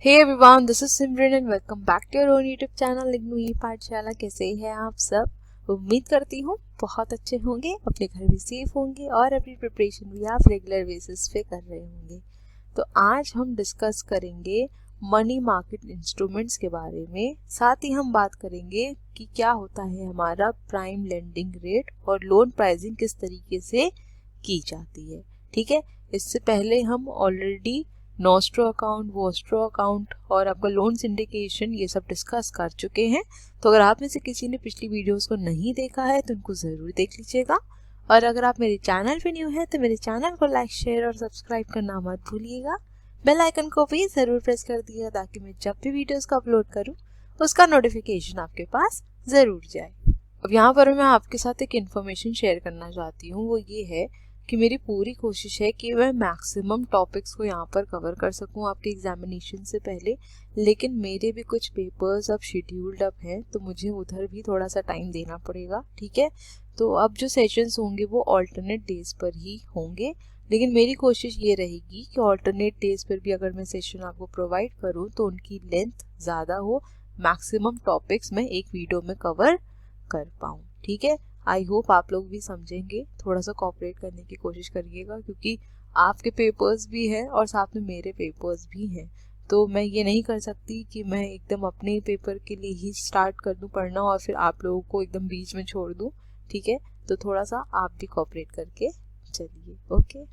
Hey everyone, this is Simran and welcome back to your own YouTube channel IGNOU ई पाठशाला। कैसे हैं आप सब? उम्मीद करती हूँ बहुत अच्छे होंगे, अपने घर भी सेफ होंगे और अपनी प्रिपरेशन भी आप रेगुलर बेसिस पे कर रहे होंगे। तो आज हम डिस्कस करेंगे मनी मार्केट इंस्ट्रूमेंट्स के बारे में। साथ ही हम बात करेंगे कि क्या होता है हमारा प्राइम लेंडिंग रेट और लोन प्राइसिंग किस तरीके से की जाती है। ठीक है, इससे पहले हम already nostro account, vostro account और आपका लोन सिंडिकेशन ये सब डिस्कस कर चुके हैं। तो अगर आप में से किसी ने पिछली वीडियोस को नहीं देखा है तो उनको ज़रूर देख लीजिएगा। और अगर आप मेरे चैनल पे न्यू है तो मेरे चैनल को लाइक, शेयर और सब्सक्राइब करना मत भूलिएगा। बेल आइकन को भी ज़रूर प्रेस कर दिएगा ताकि मैं जब भी वीडियोज़ को अपलोड करूँ उसका नोटिफिकेशन आपके पास ज़रूर जाए। अब यहाँ पर मैं आपके साथ एक इन्फॉर्मेशन शेयर करना चाहती हूँ, वो ये है कि मेरी पूरी कोशिश है कि मैं मैक्सिमम टॉपिक्स को यहाँ पर कवर कर सकूँ आपके एग्जामिनेशन से पहले। लेकिन मेरे भी कुछ पेपर्स अब शेड्यूल्ड अप हैं तो मुझे उधर भी थोड़ा सा टाइम देना पड़ेगा। ठीक है, तो अब जो सेशंस होंगे वो ऑल्टरनेट डेज पर ही होंगे, लेकिन मेरी कोशिश ये रहेगी कि ऑल्टरनेट डेज पर भी अगर मैं सेशन आपको प्रोवाइड करूँ तो उनकी लेंथ ज़्यादा हो, मैक्सिमम टॉपिक्स मैं एक वीडियो में कवर कर पाऊँ। ठीक है, आई होप आप लोग भी समझेंगे, थोड़ा सा कोऑपरेट करने की कोशिश करिएगा क्योंकि आपके पेपर्स भी हैं और साथ में मेरे पेपर्स भी हैं। तो मैं ये नहीं कर सकती कि मैं एकदम अपने पेपर के लिए ही स्टार्ट कर दूं पढ़ना और फिर आप लोगों को एकदम बीच में छोड़ दूं। ठीक है, तो थोड़ा सा आप भी कोऑपरेट करके चलिए। ओके,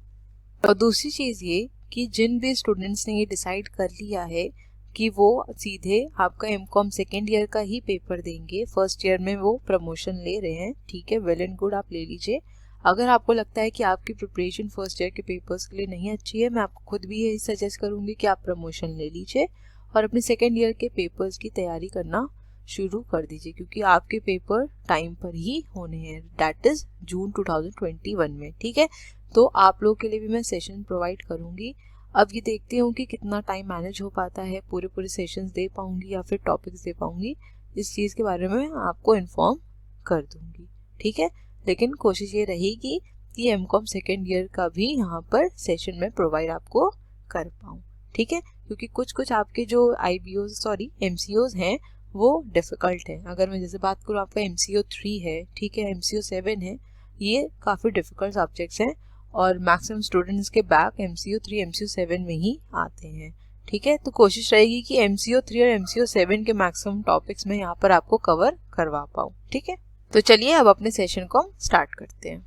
और दूसरी चीज़ ये कि जिन भी स्टूडेंट्स ने ये डिसाइड कर लिया है कि वो सीधे आपका एमकॉम सेकेंड ईयर का ही पेपर देंगे, फर्स्ट ईयर में वो प्रमोशन ले रहे हैं, ठीक है, वेल एंड गुड, आप ले लीजिए। अगर आपको लगता है कि आपकी प्रिपरेशन फर्स्ट ईयर के पेपर्स के लिए नहीं अच्छी है, मैं आपको खुद भी यही सजेस्ट करूंगी कि आप प्रमोशन ले लीजिए और अपने सेकेंड ईयर के पेपर्स की तैयारी करना शुरू कर दीजिए क्योंकि आपके पेपर टाइम पर ही होने हैं, दैट इज जून 2021 में। ठीक है, तो आप लोगों के लिए भी मैं सेशन प्रोवाइड करूंगी। अब ये देखती हूँ कि कितना टाइम मैनेज हो पाता है, पूरे सेशंस दे पाऊंगी या फिर टॉपिक्स दे पाऊंगी, इस चीज़ के बारे में मैं आपको इन्फॉर्म कर दूंगी। ठीक है, लेकिन कोशिश ये रहेगी कि एमकॉम सेकेंड ईयर का भी यहाँ पर सेशन में प्रोवाइड आपको कर पाऊँ। ठीक है, क्योंकि कुछ आपके जो एमसीओज हैं वो डिफ़िकल्ट है। अगर मैं जैसे बात करूँ, आपका MCO 3 है, ठीक है, MCO 7 है, ये काफ़ी डिफ़िकल्ट सब्जेक्ट्स हैं और मैक्सिमम स्टूडेंट्स के बैक MCO 3, MCO 7 में ही आते हैं। ठीक है, तो कोशिश रहेगी कि MCO 3 और MCO 7 के मैक्सिमम टॉपिक्स में यहाँ पर आपको कवर करवा पाऊँ। ठीक है, तो चलिए अब अपने सेशन को हम स्टार्ट करते हैं।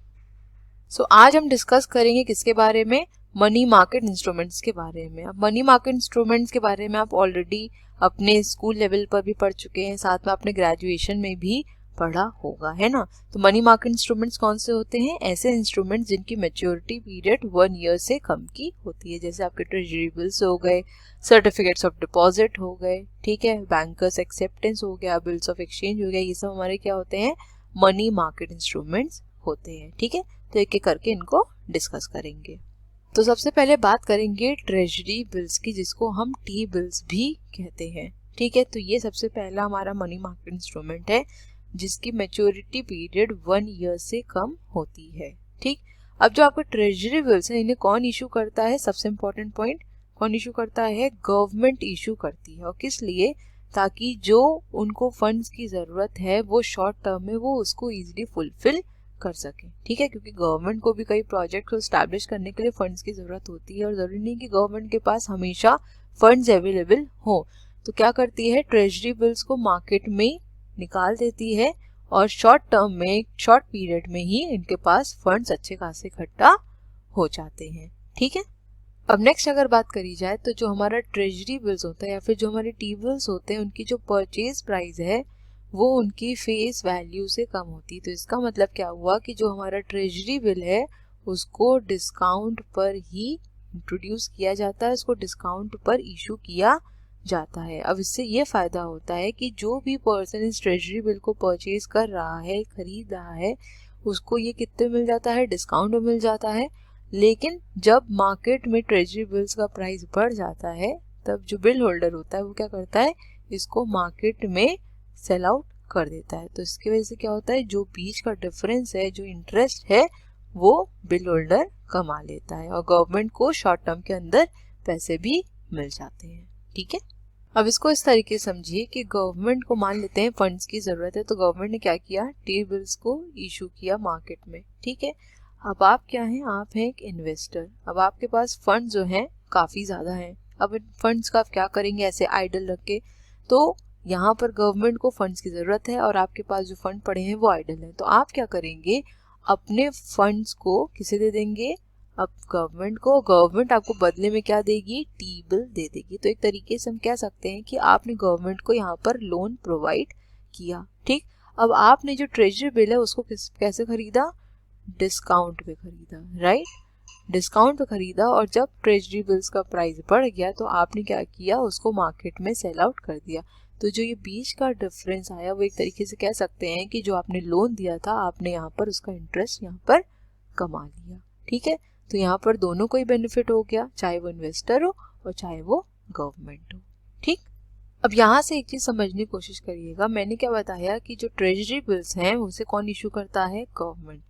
सो आज हम डिस्कस करेंगे किसके बारे में? मनी मार्केट इंस्ट्रूमेंट्स के बारे में। अब मनी मार्केट इंस्ट्रूमेंट्स के बारे में आप ऑलरेडी अपने स्कूल लेवल पर भी पढ़ चुके हैं, साथ में अपने ग्रेजुएशन में भी पढ़ा होगा, है ना। तो मनी मार्केट इंस्ट्रूमेंट्स कौन से होते हैं? ऐसे इंस्ट्रूमेंट्स जिनकी मैच्योरिटी पीरियड 1 ईयर से कम की होती है, जैसे आपके ट्रेजरी बिल्स हो गए, सर्टिफिकेट्स ऑफ डिपॉजिट हो गए, ठीक है, बैंकर्स एक्सेप्टेंस हो गया, बिल्स ऑफ एक्सचेंज हो गया, ये सब हमारे क्या होते हैं? मनी मार्केट इंस्ट्रूमेंट्स होते हैं। ठीक है, तो एक एक करके इनको डिस्कस करेंगे। तो सबसे पहले बात करेंगे ट्रेजरी बिल्स की, जिसको हम टी बिल्स भी कहते हैं। ठीक है, तो ये सबसे पहला हमारा मनी मार्केट इंस्ट्रूमेंट है जिसकी मैच्योरिटी पीरियड 1 ईयर से कम होती है। ठीक, अब जो आपका ट्रेजरी बिल्स है इन्हें कौन इशू करता है? सबसे इम्पोर्टेंट पॉइंट, कौन इशू करता है? गवर्नमेंट इशू करती है। और किस लिए? ताकि जो उनको फंड्स की ज़रूरत है वो शॉर्ट टर्म में वो उसको ईजिली फुलफिल कर सके। ठीक है, क्योंकि गवर्नमेंट को भी कई प्रोजेक्ट को स्टैब्लिश करने के लिए फंड्स की ज़रूरत होती है और ज़रूरी नहीं कि गवर्नमेंट के पास हमेशा फंड्स अवेलेबल हो। तो क्या करती है? ट्रेजरी बिल्स को मार्केट में निकाल देती है और शॉर्ट टर्म में, शॉर्ट पीरियड में ही इनके पास फंड्स अच्छे खासे इकट्ठा हो जाते हैं। ठीक है, अब नेक्स्ट अगर बात करी जाए तो जो हमारा ट्रेजरी बिल्स होता है या फिर जो हमारे टी बिल्स होते हैं उनकी जो परचेज प्राइस है वो उनकी फेस वैल्यू से कम होती है। तो इसका मतलब क्या हुआ कि जो हमारा ट्रेजरी बिल है उसको डिस्काउंट पर ही इंट्रोड्यूस किया जाता है, उसको डिस्काउंट पर इशू किया जाता है। अब इससे ये फ़ायदा होता है कि जो भी पर्सन इस ट्रेजरी बिल को परचेज कर रहा है, खरीद रहा है, उसको ये कितने मिल जाता है? डिस्काउंट में मिल जाता है। लेकिन जब मार्केट में ट्रेजरी बिल्स का प्राइस बढ़ जाता है तब जो बिल होल्डर होता है वो क्या करता है? इसको मार्केट में सेल आउट कर देता है। तो इसकी वजह से क्या होता है? जो बीच का डिफरेंस है, जो इंटरेस्ट है, वो बिल होल्डर कमा लेता है और गवर्नमेंट को शॉर्ट टर्म के अंदर पैसे भी मिल जाते हैं। ठीक है। अब इसको इस तरीके से समझिए कि गवर्नमेंट को मान लेते हैं फंड्स की जरूरत है, तो गवर्नमेंट ने क्या किया, टी बिल्स को इशू किया मार्केट में, ठीक है। अब आप क्या हैं, आप हैं एक इन्वेस्टर। अब आपके पास फंड जो हैं काफी ज्यादा हैं। अब इन फंड्स का आप क्या करेंगे, ऐसे आइडल रख के? तो यहाँ पर गवर्नमेंट को फंड्स की जरूरत है और आपके पास जो फंड पड़े हैं वो आइडल हैं, तो आप क्या करेंगे, अपने फंड्स को किसे दे देंगे, अब गवर्नमेंट को। गवर्नमेंट आपको बदले में क्या देगी, टी बिल दे देगी। तो एक तरीके से हम कह सकते हैं कि आपने गवर्नमेंट को यहाँ पर लोन प्रोवाइड किया, ठीक। अब आपने जो ट्रेजरी बिल है उसको कैसे खरीदा, डिस्काउंट पे खरीदा, राइट, डिस्काउंट पे खरीदा। और जब ट्रेजरी बिल्स का प्राइस बढ़ गया तो आपने क्या किया, उसको मार्केट में सेल आउट कर दिया। तो जो ये बीच का डिफरेंस आया वो एक तरीके से कह सकते हैं कि जो आपने लोन दिया था आपने यहाँ पर उसका इंटरेस्ट यहाँ पर कमा लिया, ठीक है। तो यहाँ पर दोनों को ही बेनिफिट हो गया, चाहे वो इन्वेस्टर हो और चाहे वो गवर्नमेंट हो, ठीक। अब यहाँ से एक चीज समझने की कोशिश करिएगा, मैंने क्या बताया कि जो ट्रेजरी बिल्स हैं उसे कौन इशू करता है, गवर्नमेंट।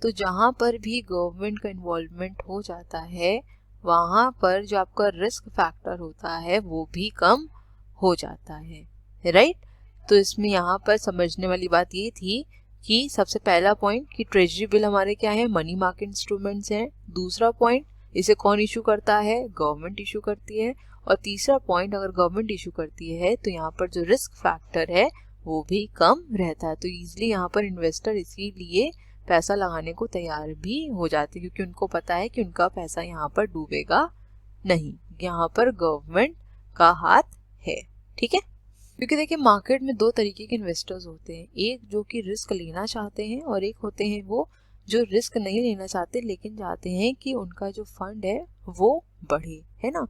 तो जहाँ पर भी गवर्नमेंट का इन्वॉल्वमेंट हो जाता है वहाँ पर जो आपका रिस्क फैक्टर होता है वो भी कम हो जाता है, राइट। तो इसमें यहाँ पर समझने वाली बात ये थी कि सबसे पहला पॉइंट कि ट्रेजरी बिल हमारे क्या है, मनी मार्केट इंस्ट्रूमेंट्स हैं। दूसरा पॉइंट, इसे कौन इशू करता है, गवर्नमेंट इशू करती है। और तीसरा पॉइंट, अगर गवर्नमेंट इशू करती है तो यहाँ पर जो रिस्क फैक्टर है वो भी कम रहता है। तो इजीली यहाँ पर इन्वेस्टर इसीलिए पैसा लगाने को तैयार भी हो जाते हैं, क्योंकि उनको पता है कि उनका पैसा यहाँ पर डूबेगा नहीं, यहाँ पर गवर्नमेंट का हाथ है, ठीक है। क्योंकि देखिए मार्केट में दो तरीके के इन्वेस्टर्स होते हैं, एक जो कि रिस्क लेना चाहते हैं और एक होते हैं वो जो रिस्क नहीं लेना चाहते लेकिन चाहते हैं कि उनका जो फंड है वो बढ़े, है ना।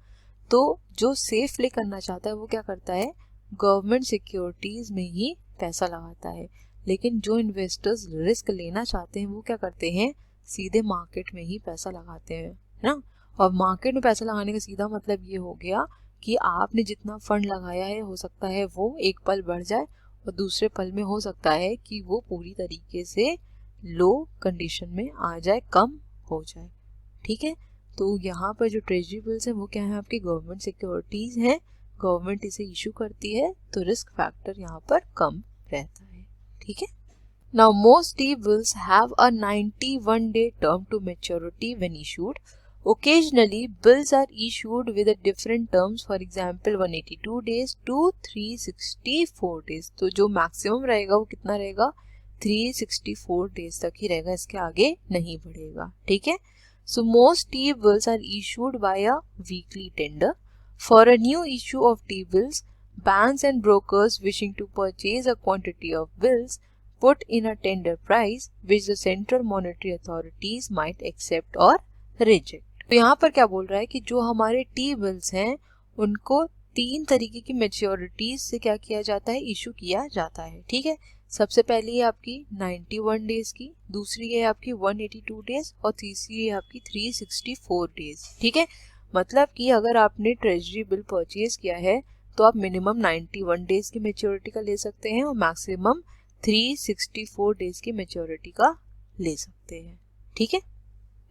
तो जो सेफ प्ले करना चाहता है वो क्या करता है, गवर्नमेंट सिक्योरिटीज में ही पैसा लगाता है। लेकिन जो इन्वेस्टर्स रिस्क लेना चाहते हैं वो क्या करते हैं, सीधे मार्केट में ही पैसा लगाते हैं, है ना। और मार्केट में पैसा लगाने का सीधा मतलब ये हो गया कि आपने जितना फंड लगाया है हो सकता है वो एक पल बढ़ जाए और दूसरे पल में हो सकता है कि वो पूरी तरीके से लो कंडीशन में आ जाए, कम हो जाए, ठीक है। तो यहाँ पर जो ट्रेजरी बिल्स है वो क्या है, आपकी गवर्नमेंट सिक्योरिटीज हैं, गवर्नमेंट इसे इशू करती है तो रिस्क फैक्टर यहाँ पर कम रहता है, ठीक है। Now most T-bills have a 91-day term to maturity when issued. Occasionally, bills are issued with a different terms, for example 182 days to 364 days. तो जो मैक्सिमम रहेगा वो कितना रहेगा, 364 डेज तक ही रहेगा, इसके आगे नहीं बढ़ेगा, ठीक है। So most T-bills are issued by a weekly tender. For a new issue of T-bills, banks and brokers wishing to purchase a quantity of bills put in a tender price which the central monetary authorities might accept or reject. तो यहाँ पर क्या बोल रहा है कि जो हमारे टी बिल्स हैं उनको तीन तरीके की मैच्योरिटीज से क्या किया जाता है, इशू किया जाता है, ठीक है। सबसे पहली है आपकी 91 डेज की, दूसरी है आपकी 182 डेज और तीसरी है आपकी 364 डेज, ठीक है। मतलब कि अगर आपने ट्रेजरी बिल परचेज किया है तो आप मिनिमम 91 डेज की मैच्योरिटी का ले सकते हैं और मैक्सिमम 364 डेज की मैच्योरिटी का ले सकते हैं, ठीक है।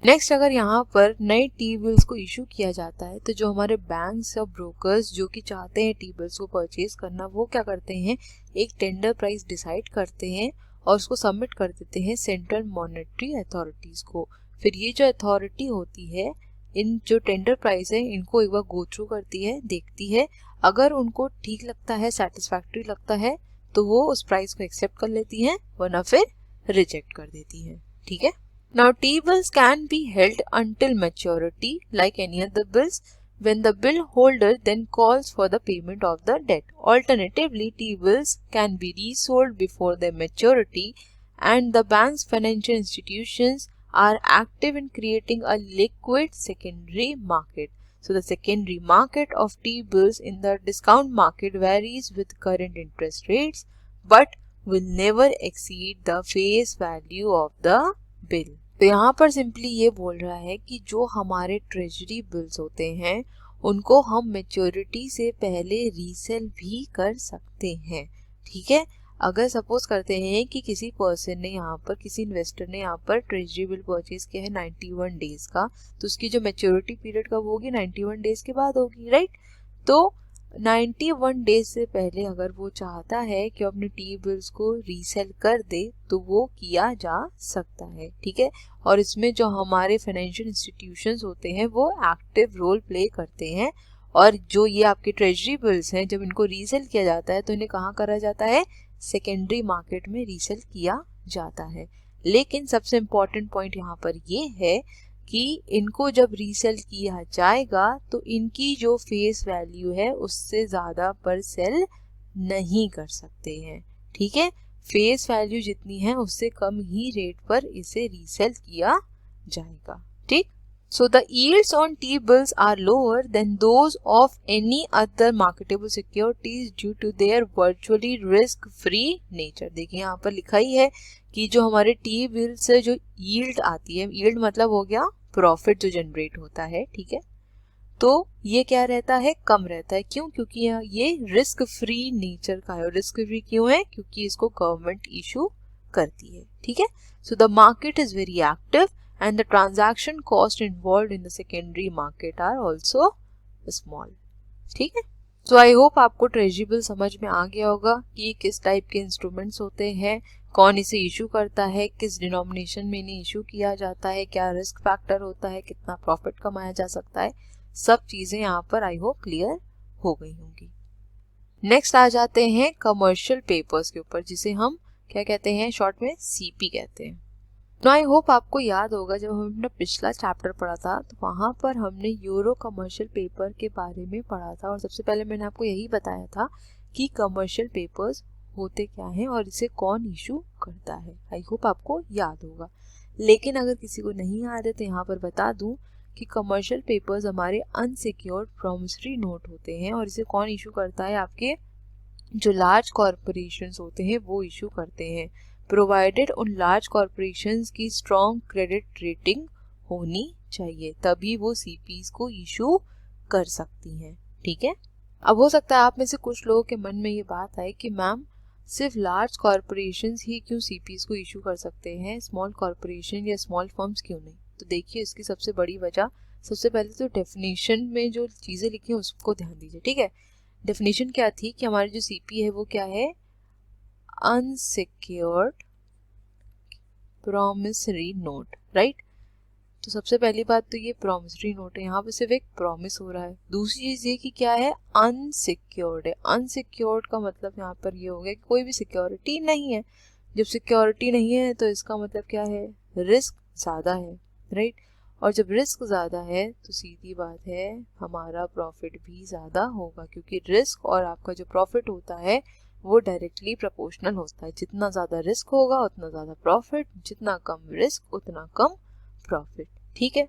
नेक्स्ट, अगर यहाँ पर नए टी बिल्स को इशू किया जाता है तो जो हमारे बैंक्स और ब्रोकर्स जो कि चाहते हैं टी बिल्स को परचेज करना, वो क्या करते हैं, एक टेंडर प्राइस डिसाइड करते हैं और उसको सबमिट कर देते हैं सेंट्रल मॉनेटरी अथॉरिटीज को। फिर ये जो अथॉरिटी होती है इन जो टेंडर प्राइस है इनको एक बार गो थ्रू करती है, देखती है, अगर उनको ठीक लगता है, सेटिस्फैक्टरी लगता है तो वो उस प्राइस को एक्सेप्ट कर लेती हैं, वरना फिर रिजेक्ट कर देती हैं, ठीक है। Now T-bills can be held until maturity like any other bills when the bill holder then calls for the payment of the debt. Alternatively, T-bills can be resold before their maturity and the bank's financial institutions are active in creating a liquid secondary market. So the secondary market of T-bills in the discount market varies with current interest rates but will never exceed the face value of the bill. तो यहाँ पर simply ये बोल रहा है कि जो हमारे ट्रेजरी बिल्स होते हैं उनको हम मैच्योरिटी से पहले रीसेल भी कर सकते हैं, ठीक है। अगर सपोज करते हैं कि किसी पर्सन ने यहाँ पर, किसी इन्वेस्टर ने यहाँ पर ट्रेजरी बिल परचेज किया है 91 डेज का, तो उसकी जो मैच्योरिटी पीरियड कब होगी, 91 डेज के बाद होगी, राइट। तो 91 डेज से पहले अगर वो चाहता है कि अपने टी बिल्स को रीसेल कर दे तो वो किया जा सकता है, ठीक है। और इसमें जो हमारे फाइनेंशियल इंस्टीट्यूशंस होते हैं वो एक्टिव रोल प्ले करते हैं, और जो ये आपके ट्रेजरी बिल्स हैं जब इनको रीसेल किया जाता है तो इन्हें कहाँ करा जाता है, सेकेंडरी मार्केट में रीसेल किया जाता है। लेकिन सबसे इम्पोर्टेंट पॉइंट यहाँ पर ये है कि इनको जब रीसेल किया जाएगा तो इनकी जो फेस वैल्यू है उससे ज़्यादा पर सेल नहीं कर सकते हैं, ठीक है। फेस वैल्यू जितनी है उससे कम ही रेट पर इसे रीसेल किया जाएगा, ठीक। So the yields on T-bills are lower than those of any other marketable securities due to their virtually risk-free nature। देखिए यहाँ पर लिखा ही है कि जो हमारे T-bills से जो yield आती है, yield मतलब हो गया प्रॉफिट जो जनरेट होता है, ठीक है, तो ये क्या रहता है, कम रहता है। क्यों? क्योंकि ये रिस्क फ्री नेचर का है। रिस्क फ्री क्यों है? क्योंकि इसको गवर्नमेंट इशू करती है, ठीक है। So the market is very active and the transaction cost involved in the secondary market are also small, ठीक है। So I hope आपको ट्रेजरी बिल समझ में आ गया होगा कि किस टाइप के इंस्ट्रूमेंट्स होते हैं, कौन इसे इशू करता है, किस डिनोमिनेशन में इन्हें इशू किया जाता है, क्या रिस्क फैक्टर होता है, कितना प्रॉफिट कमाया जा सकता है, सब चीजें यहाँ पर आई होप क्लियर हो गई होंगी। नेक्स्ट आ जाते हैं कमर्शियल पेपर्स के ऊपर, जिसे हम क्या कहते हैं, शॉर्ट में सीपी कहते हैं। आई होप आपको याद होगा जब हमने अपना पिछला चैप्टर पढ़ा था तो वहाँ पर हमने यूरो कमर्शियल पेपर के बारे में पढ़ा था, और सबसे पहले मैंने आपको यही बताया था कि कमर्शियल पेपर्स होते क्या हैं और इसे कौन इशू करता है। आई होप आपको याद होगा। लेकिन अगर किसी को नहीं याद है तो यहाँ पर बता दूँ कि कमर्शियल पेपर्स हमारे अनसिक्योर्ड प्रॉमिसरी नोट होते हैं, और इसे कौन इशू करता है, आपके जो लार्ज कॉरपोरेशंस होते हैं वो इशू करते हैं, प्रोवाइडेड उन लार्ज कॉरपोरेशंस की स्ट्रॉन्ग क्रेडिट रेटिंग होनी चाहिए, तभी वो सीपीज को इशू कर सकती हैं, ठीक है। अब हो सकता है आप में से कुछ लोगों के मन में ये बात आए कि मैम सिर्फ लार्ज कॉरपोरेशंस ही क्यों सीपीज को इशू कर सकते हैं, स्मॉल कॉरपोरेशन या स्मॉल फर्म्स क्यों नहीं। तो देखिए इसकी सबसे बड़ी वजह, सबसे पहले तो डेफिनेशन में जो चीज़ें लिखी हैं उसको ध्यान दीजिए, ठीक है। डेफिनेशन क्या थी कि हमारी जो सीपी है वो क्या है, अनसिक्योर्ड प्रॉमिसरी नोट, राइट। तो सबसे पहली बात तो ये प्रॉमिसरी नोट है, यहाँ पे सिर्फ एक प्रॉमिस हो रहा है। दूसरी चीज ये कि क्या है, अनसिक्योर्ड है। अनसिक्योर्ड का मतलब यहाँ पर ये हो गया कि कोई भी सिक्योरिटी नहीं है। जब सिक्योरिटी नहीं है तो इसका मतलब क्या है, रिस्क ज़्यादा है, राइट। और जब रिस्क ज़्यादा है तो सीधी बात है हमारा प्रॉफिट भी ज़्यादा होगा, क्योंकि रिस्क और आपका जो प्रॉफिट होता है वो डायरेक्टली प्रोपोर्शनल होता है। जितना ज़्यादा रिस्क होगा उतना ज़्यादा प्रॉफिट, जितना कम रिस्क उतना कम प्रॉफिट, ठीक है।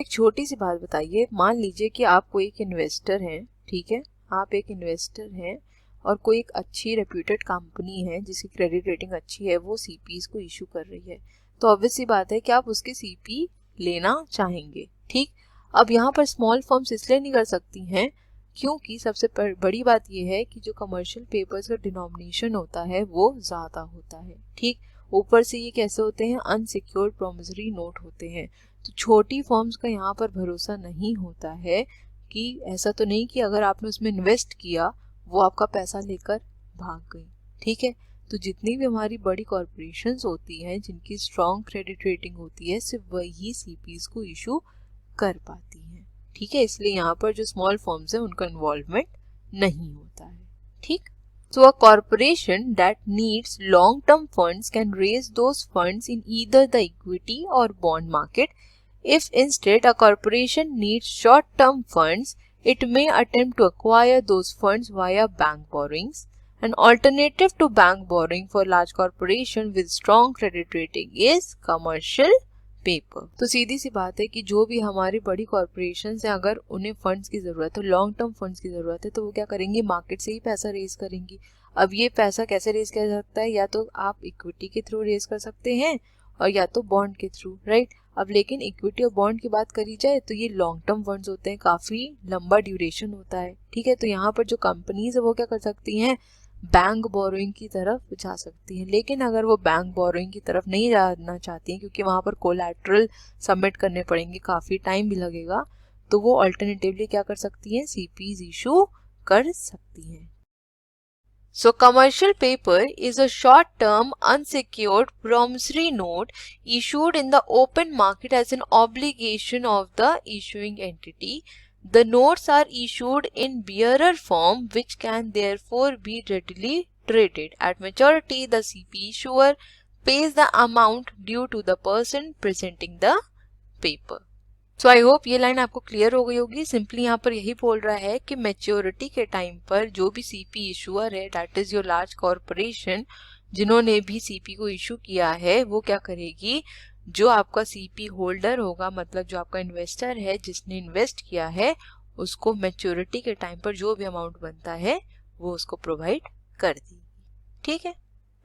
एक छोटी सी बात बताइए, मान लीजिए कि आप कोई एक इन्वेस्टर हैं, ठीक है, आप एक इन्वेस्टर हैं और कोई एक अच्छी रेप्यूटेड कंपनी है जिसकी क्रेडिट रेटिंग अच्छी है, वो सीपीज को इशू कर रही है, तो ऑब्वियस सी बात है कि आप उसके सीपी लेना चाहेंगे, ठीक। अब यहाँ पर स्मॉल फर्म्स इसलिए नहीं कर सकती हैं क्योंकि सबसे बड़ी बात यह है कि जो कमर्शियल पेपर्स का डिनोमिनेशन होता है वो ज़्यादा होता है, ठीक। ऊपर से ये कैसे होते हैं, अनसिक्योर्ड प्रॉमिसरी नोट होते हैं। तो छोटी फर्म्स का यहाँ पर भरोसा नहीं होता है कि ऐसा तो नहीं कि अगर आपने उसमें इन्वेस्ट किया वो आपका पैसा लेकर भाग गई, ठीक है। तो जितनी भी हमारी बड़ी कॉरपोरेशंस होती हैं जिनकी स्ट्रॉन्ग क्रेडिट रेटिंग होती है, सिर्फ वही सीपीज को इशू कर पाती हैं, ठीक है। इसलिए यहाँ पर जो स्मॉल फर्म्स हैं उनका इन्वॉल्वमेंट नहीं होता है, ठीक। So a corporation that needs long-term funds can raise those funds in either the equity or bond market. If instead a corporation needs short-term funds, it may attempt to acquire those funds via bank borrowings. An alternative to bank borrowing for large corporation with strong credit rating is commercial paper. तो सीधी सी बात है कि जो भी हमारी बड़ी corporations हैं, अगर उन्हें फंड्स की ज़रूरत है, लॉन्ग टर्म फंड्स की ज़रूरत है, तो वो क्या करेंगी, मार्केट से ही पैसा रेज करेंगी। अब ये पैसा कैसे रेज किया जा सकता है, या तो आप इक्विटी के थ्रू रेज कर सकते हैं और या तो बॉन्ड के थ्रू, राइट। अब लेकिन इक्विटी और बॉन्ड की बात करी जाए तो ये लॉन्ग टर्म फंड्स होते हैं, काफ़ी लंबा ड्यूरेशन होता है, ठीक है। तो यहाँ पर जो कंपनीज है वो क्या कर सकती हैं, बैंक बोरोइंग की तरफ जा सकती हैं। लेकिन अगर वो बैंक बोरोइंग की तरफ नहीं जाना चाहती हैं क्योंकि वहाँ पर कोलैटरल सबमिट करने पड़ेंगे, काफ़ी टाइम भी लगेगा, तो वो अल्टरनेटिवली क्या कर सकती हैं, सीपीज इशू कर सकती हैं। So commercial paper is a short-term unsecured promissory note issued in the open market as an obligation of the issuing entity. The notes are issued in bearer form, which can therefore be readily traded. At maturity, the CP issuer pays the amount due to the person presenting the paper. So I hope ये line आपको clear हो गई होगी। Simply यहाँ पर यही बोल रहा है कि मैच्योरिटी के टाइम पर जो भी सीपी इशूअर है, that is your large corporation, जिन्होंने भी सीपी को इशू किया है, वो क्या करेगी, जो आपका सीपी होल्डर होगा, मतलब जो आपका इन्वेस्टर है जिसने इन्वेस्ट किया है, उसको मैच्योरिटी के टाइम पर जो भी अमाउंट बनता है वो उसको प्रोवाइड कर देगी। ठीक है,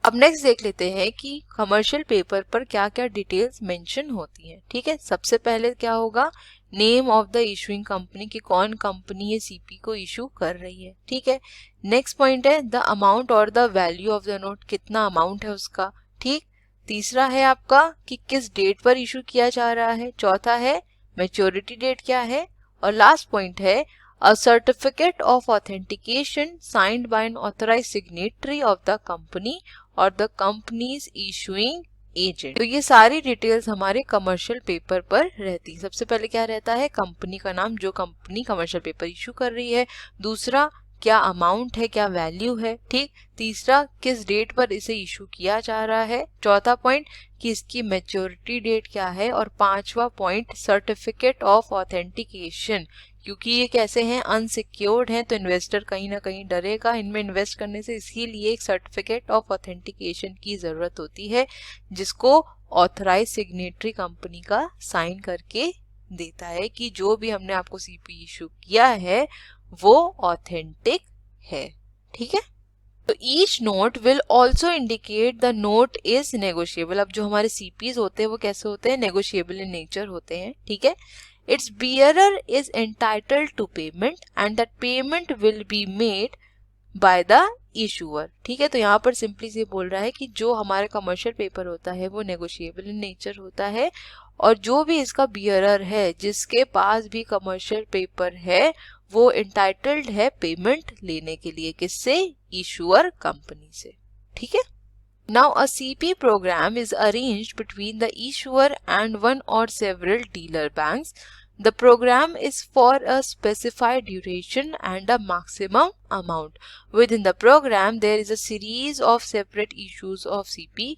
अब नेक्स्ट देख लेते हैं कि कमर्शियल पेपर पर क्या क्या डिटेल्स मेंशन होती हैं। ठीक है, सबसे पहले क्या होगा, name of the issuing company, की कौन कंपनी ये सीपी को इशू कर रही है। ठीक है, नेक्स्ट पॉइंट है द अमाउंट और the value of the note, कितना अमाउंट है उसका। ठीक, तीसरा है आपका कि किस डेट पर इशू किया जा रहा है। चौथा है मैच्योरिटी डेट क्या है, और लास्ट पॉइंट है a certificate of authentication signed by an authorized signatory of the company or the company's issuing agent। तो ये सारी डिटेल्स हमारे कमर्शियल पेपर पर रहती है। सबसे पहले क्या रहता है, कंपनी का नाम, जो कंपनी कमर्शियल पेपर इशू कर रही है। दूसरा, क्या अमाउंट है, क्या वैल्यू है। ठीक, तीसरा, किस डेट पर इसे इशू किया जा रहा है। चौथा पॉइंट कि इसकी मैच्योरिटी डेट क्या है, और पांचवा पॉइंट सर्टिफिकेट ऑफ ऑथेंटिकेशन, क्योंकि ये कैसे हैं, अनसिक्योर्ड हैं, तो इन्वेस्टर कहीं ना कहीं डरेगा इनमें इन्वेस्ट करने से, इसीलिए एक सर्टिफिकेट ऑफ ऑथेंटिकेशन की जरूरत होती है, जिसको ऑथराइज सिग्नेटरी कंपनी का साइन करके देता है कि जो भी हमने आपको सीपी इशू किया है वो ऑथेंटिक है। ठीक है, तो each note will also indicate the note is negotiable. अब जो हमारे सीपीज होते हैं वो कैसे होते हैं, नेगोशिएबल इन नेचर होते हैं। ठीक है, its bearer is entitled to payment and that payment will be made by the issuer। ठीक है, तो यहाँ पर सिंपली से बोल रहा है कि जो हमारे कमर्शियल पेपर होता है वो नेगोशिएबल इन नेचर होता है, और जो भी इसका बियरर है, जिसके पास भी कमर्शियल पेपर है, वो एंटाइटल्ड है पेमेंट लेने के लिए, किससे, इशूअर कंपनी से। ठीक है, now a CP program is arranged between the issuer and one or several dealer banks. The program is for a specified duration and a maximum amount. Within the program, there is a series of separate issues of CP.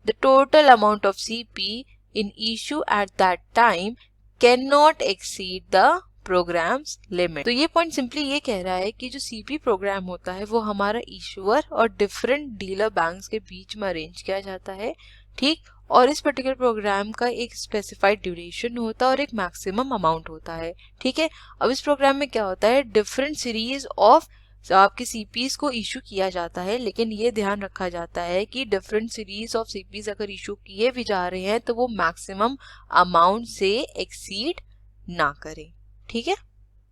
The total amount of CP in issue at that time cannot exceed the programme's limit. तो ये point simply ये कह रहा है कि जो CP programme होता है वो हमारा इशूअर और डिफरेंट डीलर बैंक्स के बीच में अरेंज किया जाता है। ठीक, और इस पर्टिकुलर प्रोग्राम का एक स्पेसिफाइड ड्यूरेशन होता है और एक मैक्सिमम अमाउंट होता है। ठीक है, अब इस प्रोग्राम में क्या होता है, डिफरेंट सीरीज ऑफ आपके सीपीज को इशू किया जाता है, लेकिन ये ध्यान रखा जाता है कि डिफरेंट सीरीज ऑफ सीपीज अगर इशू किए भी जा रहे हैं तो वो मैक्सिमम अमाउंट से एक्सीड ना करें। ठीक है,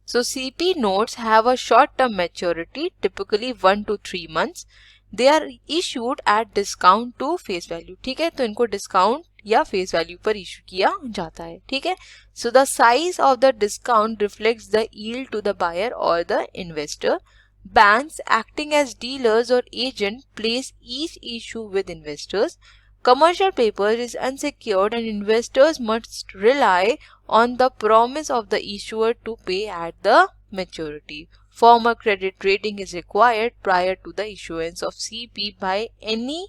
so CP notes have a short term maturity, typically 1 to 3 months. They are issued at discount to face value। ठीक है, तो इनको डिस्काउंट या फेस वैल्यू पर इशू किया जाता है। ठीक है, so the size of the discount reflects the yield to the buyer or the investor. Banks acting as dealers or agent place each issue with investors. Commercial paper is unsecured and investors must rely on the promise of the issuer to pay at the maturity. Formal credit rating is required prior to the issuance of CP by any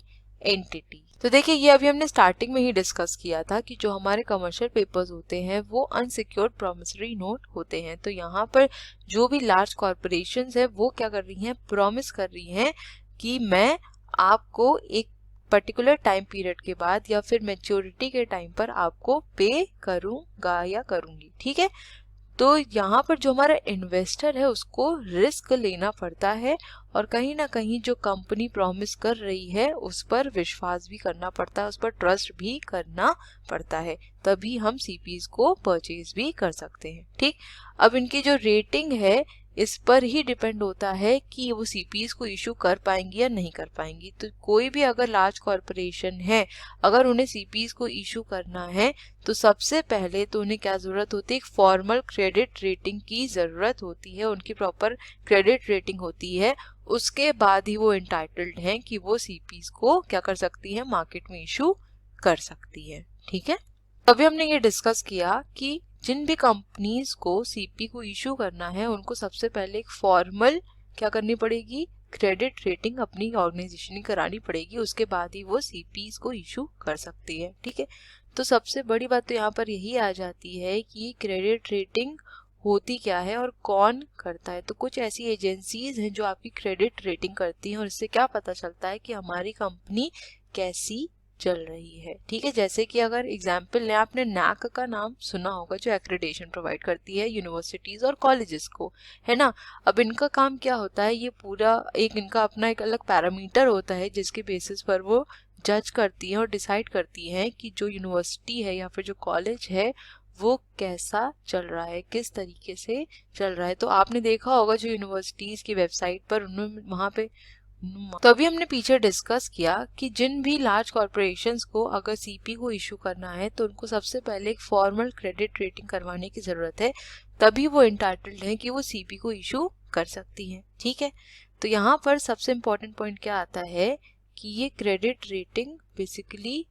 entity। तो देखिए, ये अभी हमने starting में ही discuss किया था कि जो हमारे कमर्शियल पेपर्स होते हैं वो अनसिक्योर्ड प्रॉमिसरी नोट होते हैं। तो यहाँ पर जो भी लार्ज कॉरपोरेशंस है वो क्या कर रही हैं, प्रॉमिस कर रही हैं कि मैं आपको एक पर्टिकुलर टाइम पीरियड के बाद या फिर मैच्योरिटी के टाइम पर आपको पे करूंगा या करूंगी। ठीक है, तो यहाँ पर जो हमारा इन्वेस्टर है उसको रिस्क लेना पड़ता है, और कहीं ना कहीं जो कंपनी प्रॉमिस कर रही है उस पर विश्वास भी करना पड़ता है, उस पर ट्रस्ट भी करना पड़ता है, तभी हम सीपीज को परचेज भी कर सकते हैं। ठीक, अब इनकी जो रेटिंग है इस पर ही डिपेंड होता है कि वो सीपीज को इशू कर पाएंगी या नहीं कर पाएंगी। तो कोई भी अगर लार्ज कॉरपोरेशन है, अगर उन्हें सीपीज को इशू करना है तो सबसे पहले तो उन्हें क्या जरूरत होती है, एक फॉर्मल क्रेडिट रेटिंग की जरूरत होती है, उनकी प्रॉपर क्रेडिट रेटिंग होती है। उसके बाद ही वो एंटाइटल्ड हैं कि वो सीपीज को क्या कर सकती है, मार्केट में इशू कर सकती है। ठीक है, अभी हमने ये डिस्कस किया कि जिन भी कंपनीज को सीपी को इशू करना है उनको सबसे पहले एक फॉर्मल क्या करनी पड़ेगी, क्रेडिट रेटिंग अपनी ऑर्गेनाइजेशन की करानी पड़ेगी, उसके बाद ही वो सीपीज को इशू कर सकती है। ठीक है, तो सबसे बड़ी बात तो यहाँ पर यही आ जाती है कि क्रेडिट रेटिंग होती क्या है और कौन करता है। तो कुछ ऐसी एजेंसीज हैं जो आपकी क्रेडिट रेटिंग करती हैं और इससे क्या पता चलता है कि हमारी कंपनी कैसी चल रही है। ठीक है, जैसे कि अगर एग्जाम्पल लें, आपने नैक का नाम सुना होगा जो एक्रेडिटेशन प्रोवाइड करती है यूनिवर्सिटीज और कॉलेजेस को, है ना। अब इनका काम क्या होता है, ये पूरा एक इनका अपना एक अलग पैरामीटर होता है जिसके बेसिस पर वो जज करती है और डिसाइड करती है कि जो यूनिवर्सिटी है या फिर जो कॉलेज है वो कैसा चल रहा है, किस तरीके से चल रहा है। तो आपने देखा होगा जो यूनिवर्सिटीज की वेबसाइट पर उन्होंने वहाँ पे, तो अभी हमने पीछे डिस्कस किया कि जिन भी लार्ज कॉरपोरेशंस को अगर सीपी को इशू करना है तो उनको सबसे पहले एक फॉर्मल क्रेडिट रेटिंग करवाने की जरूरत है, तभी वो एंटाइटल्ड हैं कि वो सीपी को इशू कर सकती हैं। ठीक है, तो यहाँ पर सबसे इम्पोर्टेंट पॉइंट क्या आता है कि ये क्रेडिट रेटिंग बेसिकली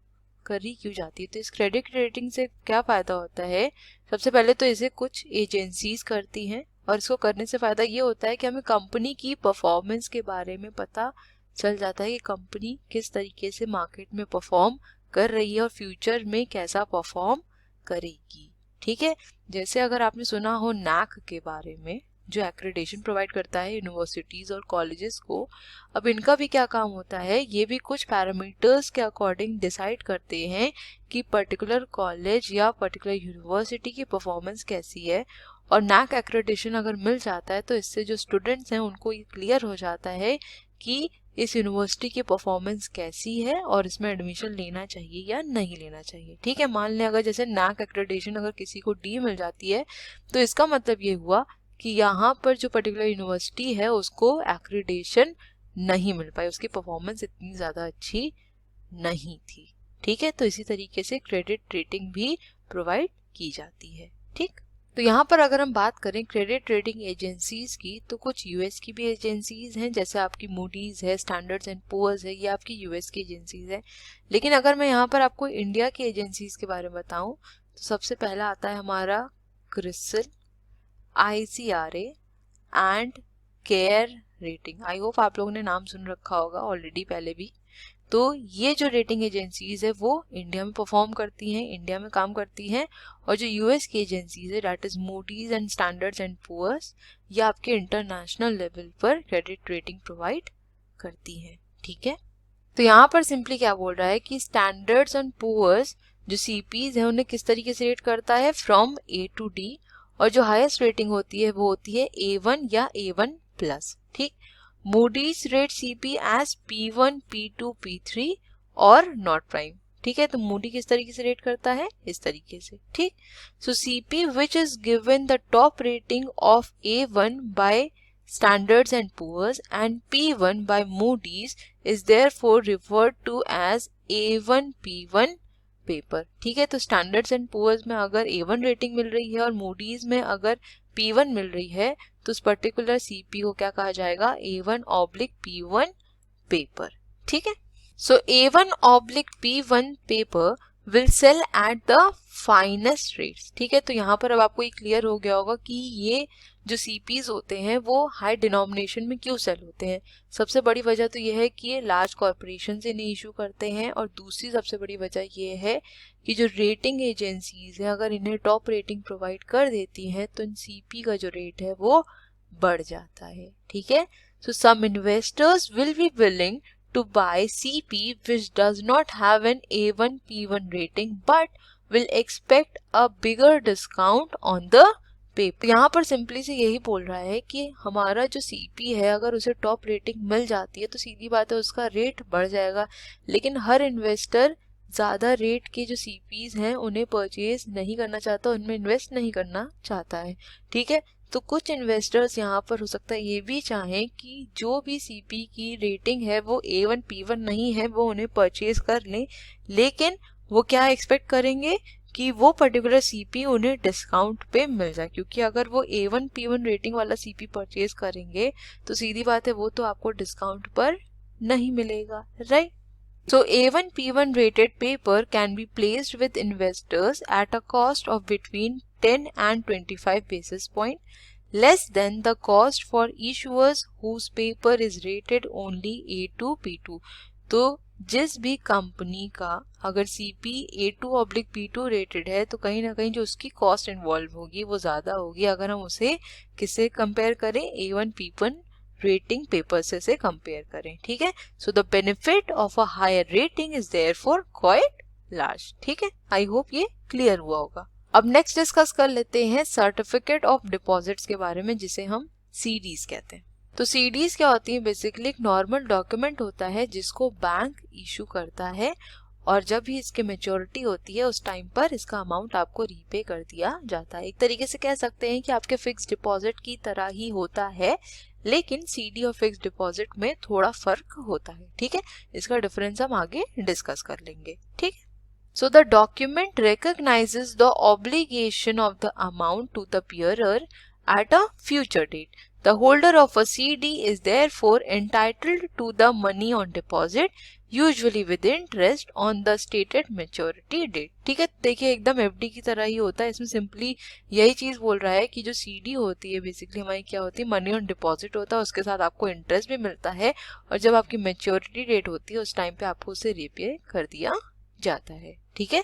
करी क्यों जाती है। तो इस क्रेडिट रेटिंग से क्या फायदा होता है, सबसे पहले तो इसे कुछ एजेंसीज करती हैं और इसको करने से फायदा ये होता है कि हमें कंपनी की परफॉर्मेंस के बारे में पता चल जाता है कि कंपनी किस तरीके से मार्केट में परफॉर्म कर रही है और फ्यूचर में कैसा परफॉर्म करेगी। ठीक है, जैसे अगर आपने सुना हो नैक के बारे में जो एक्रेडिटेशन प्रोवाइड करता है यूनिवर्सिटीज और कॉलेजेस को, अब इनका भी क्या काम होता है, ये भी कुछ पैरामीटर्स के अकॉर्डिंग डिसाइड करते हैं कि पर्टिकुलर कॉलेज या पर्टिकुलर यूनिवर्सिटी की परफॉर्मेंस कैसी है। और नैक एक्रेडिटेशन अगर मिल जाता है तो इससे जो स्टूडेंट्स हैं उनको ये क्लियर हो जाता है कि इस यूनिवर्सिटी की परफॉर्मेंस कैसी है और इसमें एडमिशन लेना चाहिए या नहीं लेना चाहिए। ठीक है, मान लें अगर जैसे नैक एक्रेडिटेशन अगर किसी को डी मिल जाती है तो इसका मतलब ये हुआ कि यहाँ पर जो पर्टिकुलर यूनिवर्सिटी है उसको एक्रेडिटेशन नहीं मिल पाई, उसकी परफॉर्मेंस इतनी ज़्यादा अच्छी नहीं थी। ठीक है, तो इसी तरीके से क्रेडिट रेटिंग भी प्रोवाइड की जाती है। ठीक, तो यहाँ पर अगर हम बात करें क्रेडिट रेटिंग एजेंसीज की तो कुछ यूएस की भी एजेंसीज हैं, जैसे आपकी मूडीज है, स्टैंडर्ड्स एंड पुअर्स है, ये आपकी यूएस की एजेंसीज है। लेकिन अगर मैं यहाँ पर आपको इंडिया की एजेंसीज के बारे में बताऊँ तो सबसे पहला आता है हमारा CRISIL, ICRA and care rating. I hope आप लोगों ने नाम सुन रखा होगा ऑलरेडी पहले भी। तो ये जो रेटिंग एजेंसीज है वो इंडिया में परफॉर्म करती हैं, इंडिया में काम करती हैं। और जो यूएस की एजेंसीज है that is Moody's and Standard's and Poor's, ये आपके इंटरनेशनल लेवल पर क्रेडिट रेटिंग प्रोवाइड करती हैं। ठीक है, तो यहाँ पर सिंपली क्या बोल रहा है कि स्टैंडर्ड्स एंड पुअर्स जो सीपीज है उन्हें किस तरीके से रेट करता है, फ्रॉम A to D, और जो हाईएस्ट रेटिंग होती है वो होती है A1 या A1+। ठीक, Moody's rate CP as P1, P2, P3 और नॉट प्राइम। ठीक है, तो मूडी किस तरीके से रेट करता है, इस तरीके से। ठीक, so CP which is given the top rating of A1 by Standard's and Poor's and P1 by Moody's is therefore referred to as A1 P1 paper. ठीक है, तो स्टैंडर्ड्स एंड पुअर्स में अगर A1 रेटिंग मिल रही है और Moody's में अगर P1 मिल रही है तो उस पर्टिकुलर सीपी को क्या कहा जाएगा, A1/P1 पेपर। ठीक है, so A1/P1 paper will sell at the finest rates. ठीक है, तो यहाँ पर अब आपको ये क्लियर हो गया होगा कि ये जो सीपीज होते हैं वो हाई डिनोमिनेशन में क्यों सेल होते हैं। सबसे बड़ी वजह तो ये है कि ये लार्ज कॉरपोरेशन से नहीं इशू करते हैं, और दूसरी सबसे बड़ी वजह ये है कि जो रेटिंग एजेंसीज हैं अगर इन्हें टॉप रेटिंग प्रोवाइड कर देती हैं तो इन सीपी का जो रेट है वो बढ़ जाता है। ठीक है, so some investors will be willing to buy CP which does not have an A1/P1 rating but will expect a bigger discount on the paper। यहाँ पर सिंपली से यही बोल रहा है कि हमारा जो CP है अगर उसे टॉप रेटिंग मिल जाती है तो सीधी बात है उसका रेट बढ़ जाएगा, लेकिन हर इन्वेस्टर ज़्यादा रेट के जो CPs हैं उन्हें परचेज नहीं करना चाहता, उनमें इन्वेस्ट नहीं करना चाहता है। ठीक है, तो कुछ इन्वेस्टर्स यहाँ पर हो सकता है ये भी चाहें कि जो भी सीपी की रेटिंग है वो A1 P1 नहीं है, वो उन्हें परचेज कर लें, लेकिन वो क्या एक्सपेक्ट करेंगे कि वो पर्टिकुलर सीपी उन्हें डिस्काउंट पे मिल जाए, क्योंकि अगर वो A1 P1 रेटिंग वाला सीपी परचेज करेंगे तो सीधी बात है वो तो आपको डिस्काउंट पर नहीं मिलेगा, right? So A1 P1 rated paper can be placed with investors at a cost of between 10 and 25 basis point less than the cost for issuers whose paper is rated only A2 P2। तो जिस भी company का अगर CP A2/P2 rated है तो कहीं ना कहीं जो उसकी कॉस्ट इन्वॉल्व होगी वो ज़्यादा होगी अगर हम उसे किससे कंपेयर करें, A1 P1 रेटिंग पेपर से कंपेयर करें, ठीक है। So the benefit of a higher rating is therefore quite large, ठीक है। आई होप ये क्लियर हुआ होगा। अब नेक्स्ट डिस्कस कर लेते हैं सर्टिफिकेट ऑफ डिपॉजिट्स के बारे में, जिसे हम CDs कहते हैं। तो CDs क्या होती है? बेसिकली एक नॉर्मल डॉक्यूमेंट होता है जिसको बैंक इशू करता है और जब भी इसकी मेच्योरिटी होती है उस टाइम पर इसका अमाउंट आपको रीपे कर दिया जाता है। एक तरीके से कह सकते हैं कि आपके फिक्स डिपॉजिट की तरह ही होता है, लेकिन CD और फिक्स डिपॉजिट में थोड़ा फर्क होता है, ठीक है। इसका डिफरेंस हम आगे डिस्कस कर लेंगे, ठीक है। So the document recognises the obligation of the amount to the bearer at a future date. The holder of a CD is therefore entitled to the money on deposit, usually with interest on the stated maturity date। ठीक है, देखिए एकदम FD की तरह ही होता है। इसमें simply यही चीज बोल रहा है कि जो CD होती है बेसिकली हमारी क्या होती है, मनी ऑन डिपॉजिट होता है, उसके साथ आपको इंटरेस्ट भी मिलता है और जब आपकी मेच्योरिटी डेट होती है उस टाइम पे आपको उसे रीपे कर दिया जाता है, ठीक है।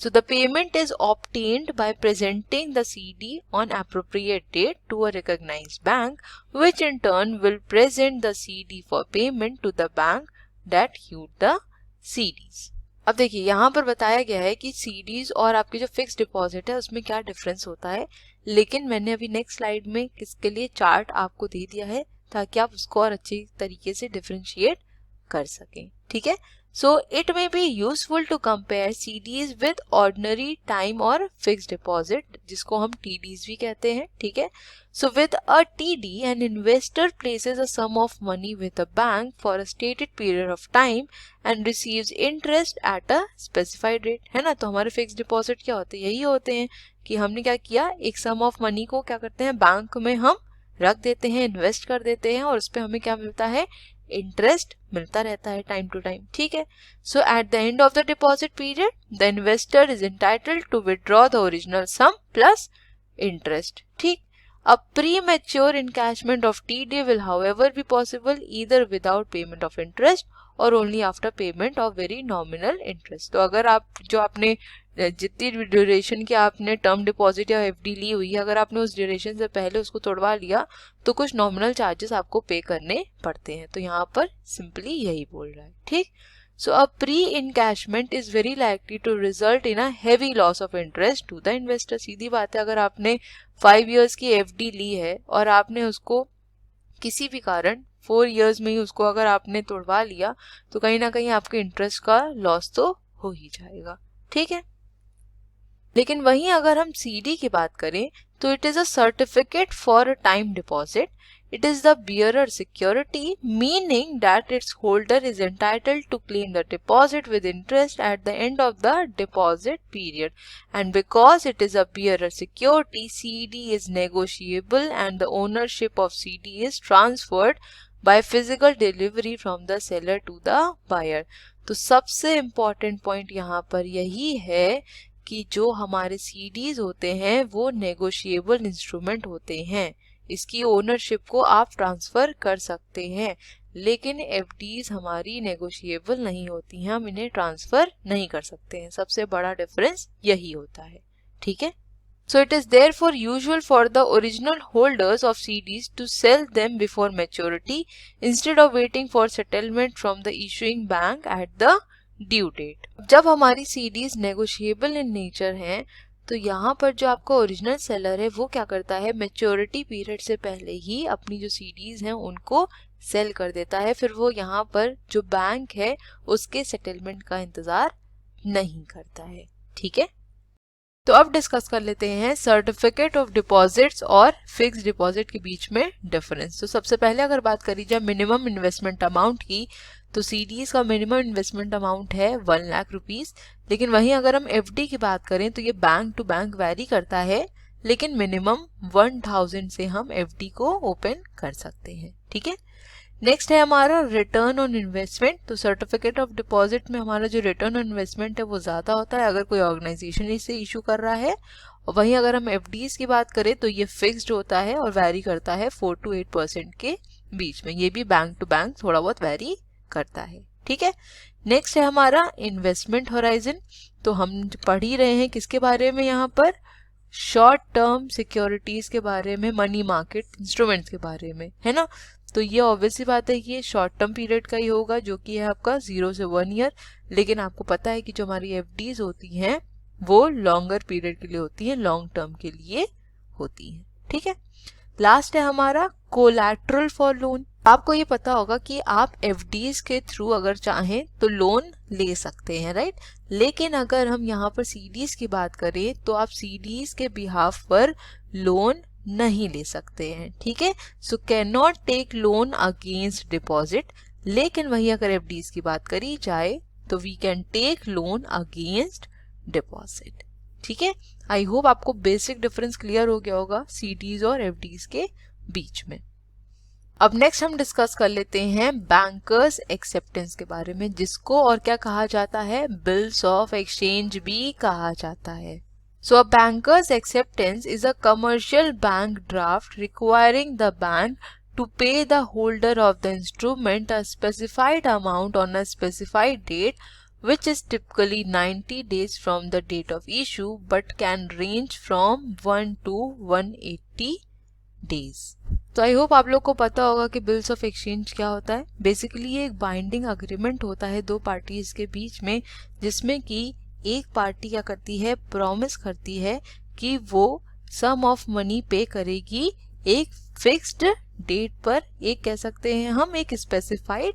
So the payment is obtained by presenting the CD on appropriate date to a recognised bank, which in turn will present the CD for payment to the bank that issued the CDs। अब देखिए यहाँ पर बताया गया है कि CDs और आपकी जो फिक्स डिपॉजिट है उसमें क्या डिफरेंस होता है, लेकिन मैंने अभी नेक्स्ट स्लाइड में किसके लिए चार्ट आपको दे दिया है ताकि आप उसको और अच्छी तरीके से डिफरेंशिएट कर सकें, ठीक है। So it may be useful to compare CDs with ordinary time or fixed deposit, जिसको हम TDs भी कहते हैं, ठीक है। So with a TD, an investor places a sum of money with a bank for a stated period of time and receives interest at a specified rate, है ना। तो हमारे फिक्स डिपॉजिट क्या होते हैं, यही होते हैं कि हमने क्या किया, एक सम ऑफ मनी को क्या करते हैं, बैंक में हम रख देते हैं, इन्वेस्ट कर देते हैं और उस पर हमें क्या मिलता है, इंटरेस्ट मिलता रहता है टाइम टू टाइम, ठीक है। So at the end of the deposit period the investor is entitled to withdraw the original sum plus interest, ठीक। A premature encashment of TD will however be possible either without payment of interest or only after payment of very nominal interest। तो अगर आप जो आपने जितनी duration की आपने term deposit या FD ली हुई है, अगर आपने उस ड्यूरेशन से पहले उसको तोड़वा लिया तो कुछ नॉमिनल चार्जेस आपको पे करने पड़ते हैं। तो यहाँ पर सिंपली यही बोल रहा है, ठीक। So a pre-encashment is very likely to result in a heavy loss of interest to the investor। सीधी बात है, अगर आपने 5 years की FD ली है और आपने उसको किसी भी कारण 4 years में ही उसको अगर आपने तोड़वा लिया तो कहीं ना कहीं आपके इंटरेस्ट का लॉस तो हो ही जाएगा, ठीक है। लेकिन वहीं अगर हम CD की बात करें तो it is a certificate for a time deposit. It is the bearer security, meaning that its holder is entitled to claim the deposit with interest at the end of the deposit period. And because it is a bearer security, CD is negotiable and the ownership of CD is transferred by physical delivery from the seller to the buyer। तो सबसे important point यहाँ पर यही है कि जो हमारे CDs होते हैं वो negotiable instrument होते हैं, इसकी ओनरशिप को आप ट्रांसफर कर सकते हैं, लेकिन FDs हमारी नेगोशिएबल नहीं होती हैं, हम इन्हें ट्रांसफर नहीं कर सकते हैं। सबसे बड़ा डिफरेंस यही होता है, ठीक है। So it is therefore usual for the original holders of CDs to sell them before maturity instead of waiting for settlement from the issuing bank at the due date. जब हमारी CDs नेगोशिएबल इन नेचर हैं तो यहाँ पर जो आपका original seller है वो क्या करता है, मैच्योरिटी पीरियड से पहले ही अपनी जो CDs हैं उनको सेल कर देता है, फिर वो यहाँ पर जो बैंक है उसके सेटलमेंट का इंतजार नहीं करता है, ठीक है। तो अब डिस्कस कर लेते हैं सर्टिफिकेट ऑफ डिपॉजिट्स और फिक्स डिपॉजिट के बीच में डिफरेंस। तो सबसे पहले अगर बात करी जाए मिनिमम इन्वेस्टमेंट अमाउंट की, तो सीडीज का मिनिमम इन्वेस्टमेंट अमाउंट है 1 लाख रुपीस। लेकिन वहीं अगर हम एफडी की बात करें तो ये बैंक टू बैंक वैरी करता है, लेकिन मिनिमम 1000 से हम एफडी को ओपन कर सकते हैं। ठीक है, नेक्स्ट है हमारा रिटर्न ऑन इन्वेस्टमेंट। तो सर्टिफिकेट ऑफ डिपॉजिट में हमारा जो रिटर्न ऑन इन्वेस्टमेंट है वो ज़्यादा होता है अगर कोई ऑर्गेनाइजेशन इसे इशू कर रहा है। और वहीं अगर हम एफडीज की बात करें तो ये फिक्स्ड होता है और वैरी करता है 4 to 8% के बीच में। ये भी बैंक टू बैंक थोड़ा बहुत वैरी करता है। ठीक है, नेक्स्ट है हमारा इन्वेस्टमेंट होराइजन। तो हम पढ़ ही रहे हैं किसके बारे में, यहाँ पर शॉर्ट टर्म सिक्योरिटीज के बारे में, मनी मार्केट इंस्ट्रूमेंट्स के बारे में, है ना। तो ये ऑब्वियस सी बात है कि ये शॉर्ट टर्म पीरियड का ही होगा, जो कि है आपका 0 से 1 ईयर। लेकिन आपको पता है कि जो हमारी एफडीज होती हैं वो लॉन्गर पीरियड के लिए होती हैं, लॉन्ग टर्म के लिए होती हैं। ठीक है, लास्ट है हमारा कोलैटरल फॉर लोन। आपको ये पता होगा कि आप एफडीज के थ्रू अगर चाहें तो लोन ले सकते हैं, राइट। लेकिन अगर हम यहाँ पर सीडीज की बात करें तो आप सीडीज के बिहाफ पर लोन नहीं ले सकते हैं। ठीक है, so can not take loan against deposit. लेकिन वही अगर एफडीज की बात करी जाए तो we can take loan against deposit. ठीक है, आई होप आपको बेसिक डिफरेंस क्लियर हो गया होगा सीडीज और एफडीज के बीच में। अब नेक्स्ट हम डिस्कस कर लेते हैं बैंकर्स एक्सेप्टेंस के बारे में, जिसको और क्या कहा जाता है, बिल्स ऑफ एक्सचेंज भी कहा जाता है। So a banker's acceptance is a commercial bank draft requiring the bank to pay the holder of the instrument a specified amount on a specified date, which is typically 90 days from the date of issue but can range from 1 to 180 days. तो I hope आप लोग को पता होगा कि bills of exchange क्या होता है। बेसिकली ये एक बाइंडिंग अग्रीमेंट होता है दो पार्टीज के बीच में, जिसमें कि एक पार्टी क्या करती है, प्रॉमिस करती है कि वो सम ऑफ मनी पे करेगी एक फिक्स्ड डेट पर, एक कह सकते हैं हम एक स्पेसिफाइड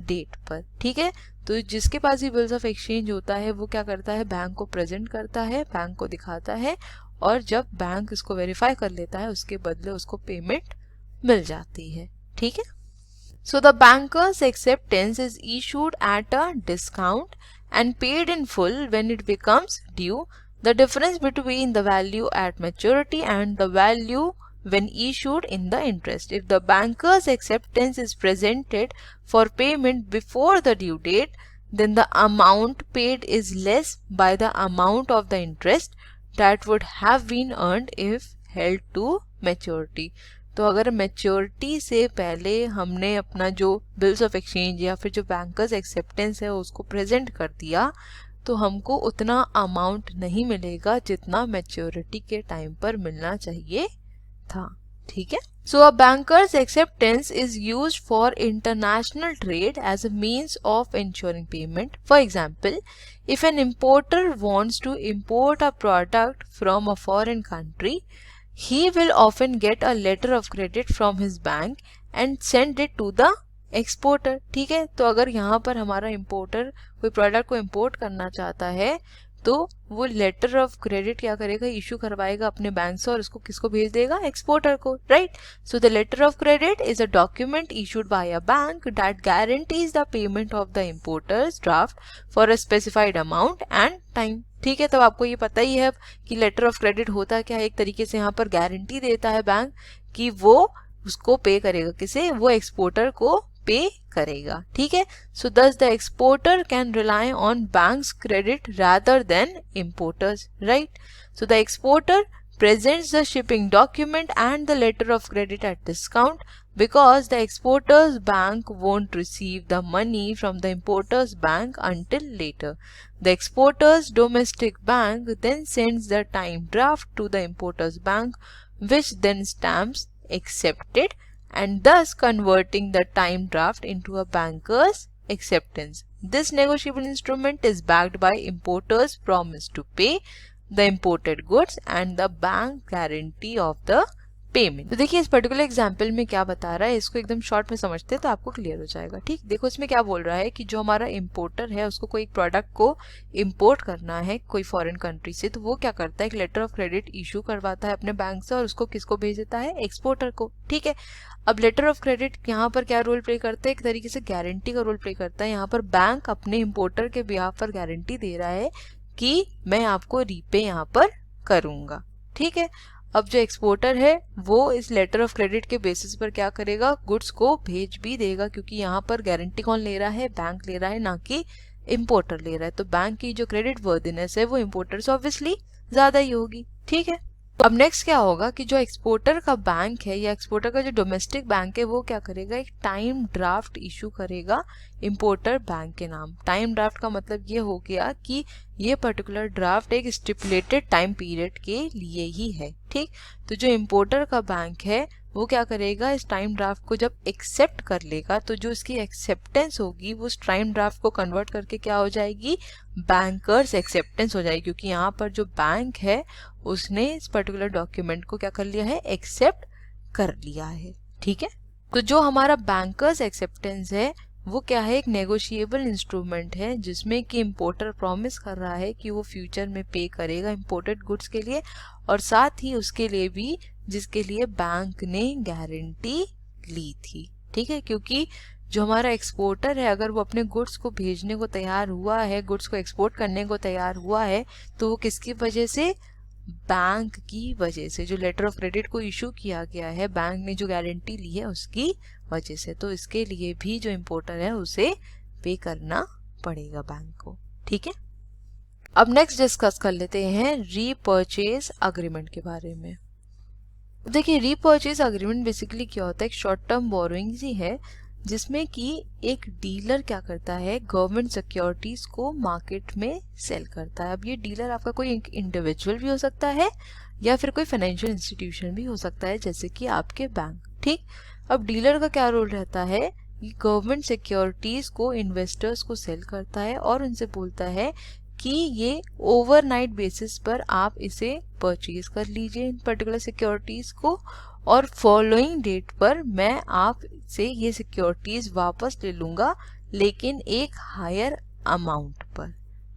डेट पर। ठीक है, तो जिसके पास भी बिल्स ऑफ एक्सचेंज होता है वो क्या करता है, बैंक को प्रेजेंट करता है, बैंक को दिखाता है, और जब बैंक इसको वेरीफाई कर लेता है उसके बदले उसको पेमेंट मिल जाती है। ठीक है, so the bankers acceptance is issued at a discount and paid in full when it becomes due. The difference between the value at maturity and the value when issued in the interest. If the banker's acceptance is presented for payment before the due date, then the amount paid is less by the amount of the interest that would have been earned if held to maturity. तो अगर maturity से पहले हमने अपना जो bills of exchange या फिर जो बैंकर्स एक्सेप्टेंस है उसको प्रेजेंट कर दिया तो हमको उतना अमाउंट नहीं मिलेगा जितना मैच्योरिटी के टाइम पर मिलना चाहिए था। ठीक है, so a banker's acceptance is used for international trade as a means of ensuring payment. For example, if an importer wants to import a product from a foreign country, he will often get a letter of credit from his bank and send it to the exporter. ठीक है, तो अगर यहाँ पर हमारा importer कोई product को import करना चाहता है तो वो लेटर ऑफ क्रेडिट क्या करेगा, इशू करवाएगा अपने बैंक से और उसको किसको भेज देगा, एक्सपोर्टर को, right. So the letter of credit is a document issued by a bank that guarantees the payment of the importer's draft for a specified amount and time. ठीक है, तो आपको ये पता ही है कि लेटर ऑफ क्रेडिट होता क्या है, एक तरीके से यहाँ पर गारंटी देता है बैंक कि वो उसको पे करेगा, किसे, वो एक्सपोर्टर को पे करेगा। ठीक है, सो दस the exporter can rely on banks credit rather than importers, right. So the exporter presents the shipping document and the letter of credit at discount because the exporter's bank won't receive the money from the importer's bank until later. The exporter's domestic bank then sends the time draft to the importer's bank, which then stamps accepted and thus converting the time draft into a banker's acceptance. This negotiable instrument is backed by importer's promise to pay the imported goods and the bank guarantee of the payment. तो देखिए इस particular example में क्या बता रहा है, इसको एकदम शॉर्ट में समझते हैं तो आपको क्लियर हो जाएगा। ठीक, देखो इसमें क्या बोल रहा है कि जो हमारा इंपोर्टर है उसको कोई एक प्रोडक्ट को इंपोर्ट करना है कोई फॉरेन कंट्री से, तो वो क्या करता है, एक लेटर ऑफ क्रेडिट इशू करवाता है अपने बैंक से और उसको किसको भेज देता है, एक्सपोर्टर को। ठीक है, अब लेटर ऑफ क्रेडिट यहाँ पर क्या रोल प्ले करता है, एक तरीके से गारंटी का रोल प्ले करता है। यहाँ पर बैंक अपने इंपोर्टर के बिहाफ पर गारंटी दे रहा है कि मैं आपको रीपे यहाँ पर करूंगा। ठीक है, अब जो एक्सपोर्टर है वो इस लेटर ऑफ क्रेडिट के बेसिस पर क्या करेगा, गुड्स को भेज भी देगा, क्योंकि यहाँ पर गारंटी कौन ले रहा है, बैंक ले रहा है, ना कि इंपोर्टर ले रहा है। तो बैंक की जो क्रेडिट वर्दीनेस है वो इंपोर्टर से ऑब्वियसली ज्यादा ही होगी। ठीक है, अब नेक्स्ट क्या होगा कि जो एक्सपोर्टर का बैंक है या एक्सपोर्टर का जो डोमेस्टिक बैंक है वो क्या करेगा, एक टाइम ड्राफ्ट इशू करेगा इंपोर्टर बैंक के नाम। टाइम ड्राफ्ट का मतलब ये हो गया कि ये पर्टिकुलर ड्राफ्ट एक स्टिपुलेटेड टाइम पीरियड के लिए ही है। ठीक, तो जो इंपोर्टर का बैंक है वो क्या करेगा, इस टाइम ड्राफ्ट को जब एक्सेप्ट कर लेगा तो जो इसकी एक्सेप्टेंस होगी वो उस टाइम ड्राफ्ट को कन्वर्ट करके क्या हो जाएगी, बैंकर्स एक्सेप्टेंस हो जाएगी, क्योंकि यहाँ पर जो बैंक है उसने इस पर्टिकुलर डॉक्यूमेंट को क्या कर लिया है, एक्सेप्ट कर लिया है। ठीक है, तो जो हमारा बैंकर्स एक्सेप्टेंस है वो क्या है, एक नेगोशिएबल इंस्ट्रूमेंट है जिसमें कि इंपोर्टर प्रॉमिस कर रहा है कि वो फ्यूचर में पे करेगा इंपोर्टेड गुड्स के लिए और साथ ही उसके लिए भी जिसके लिए बैंक ने गारंटी ली थी। ठीक है, क्योंकि जो हमारा एक्सपोर्टर है अगर वो अपने गुड्स को भेजने को तैयार हुआ है, गुड्स को एक्सपोर्ट करने को तैयार हुआ है, तो वो किसकी वजह से, बैंक की वजह से। जो लेटर ऑफ क्रेडिट को इशू किया गया है, बैंक ने जो गारंटी ली है उसकी वजह से, तो इसके लिए भी जो इंपोर्टर है उसे पे करना पड़ेगा बैंक को। ठीक है, अब नेक्स्ट डिस्कस कर लेते हैं रीपर्चेज अग्रीमेंट के बारे में। देखिए रीपर्चेज अग्रीमेंट बेसिकली क्या होता है, एक शॉर्ट टर्म बोरोइंग ही है जिसमें कि एक डीलर क्या करता है, गवर्नमेंट सिक्योरिटीज को मार्केट में सेल करता है। अब ये डीलर आपका कोई इंडिविजुअल भी हो सकता है या फिर कोई फाइनेंशियल इंस्टीट्यूशन भी हो सकता है, जैसे कि आपके बैंक। ठीक, अब डीलर का क्या रोल रहता है, ये गवर्नमेंट सिक्योरिटीज को इन्वेस्टर्स को सेल करता है और उनसे बोलता है कि ये ओवरनाइट बेसिस पर आप इसे परचेज कर लीजिए इन पर्टिकुलर सिक्योरिटीज को, और फॉलोइंग डेट पर मैं आपसे ये सिक्योरिटीज वापस ले लूंगा लेकिन एक हायर अमाउंट पर।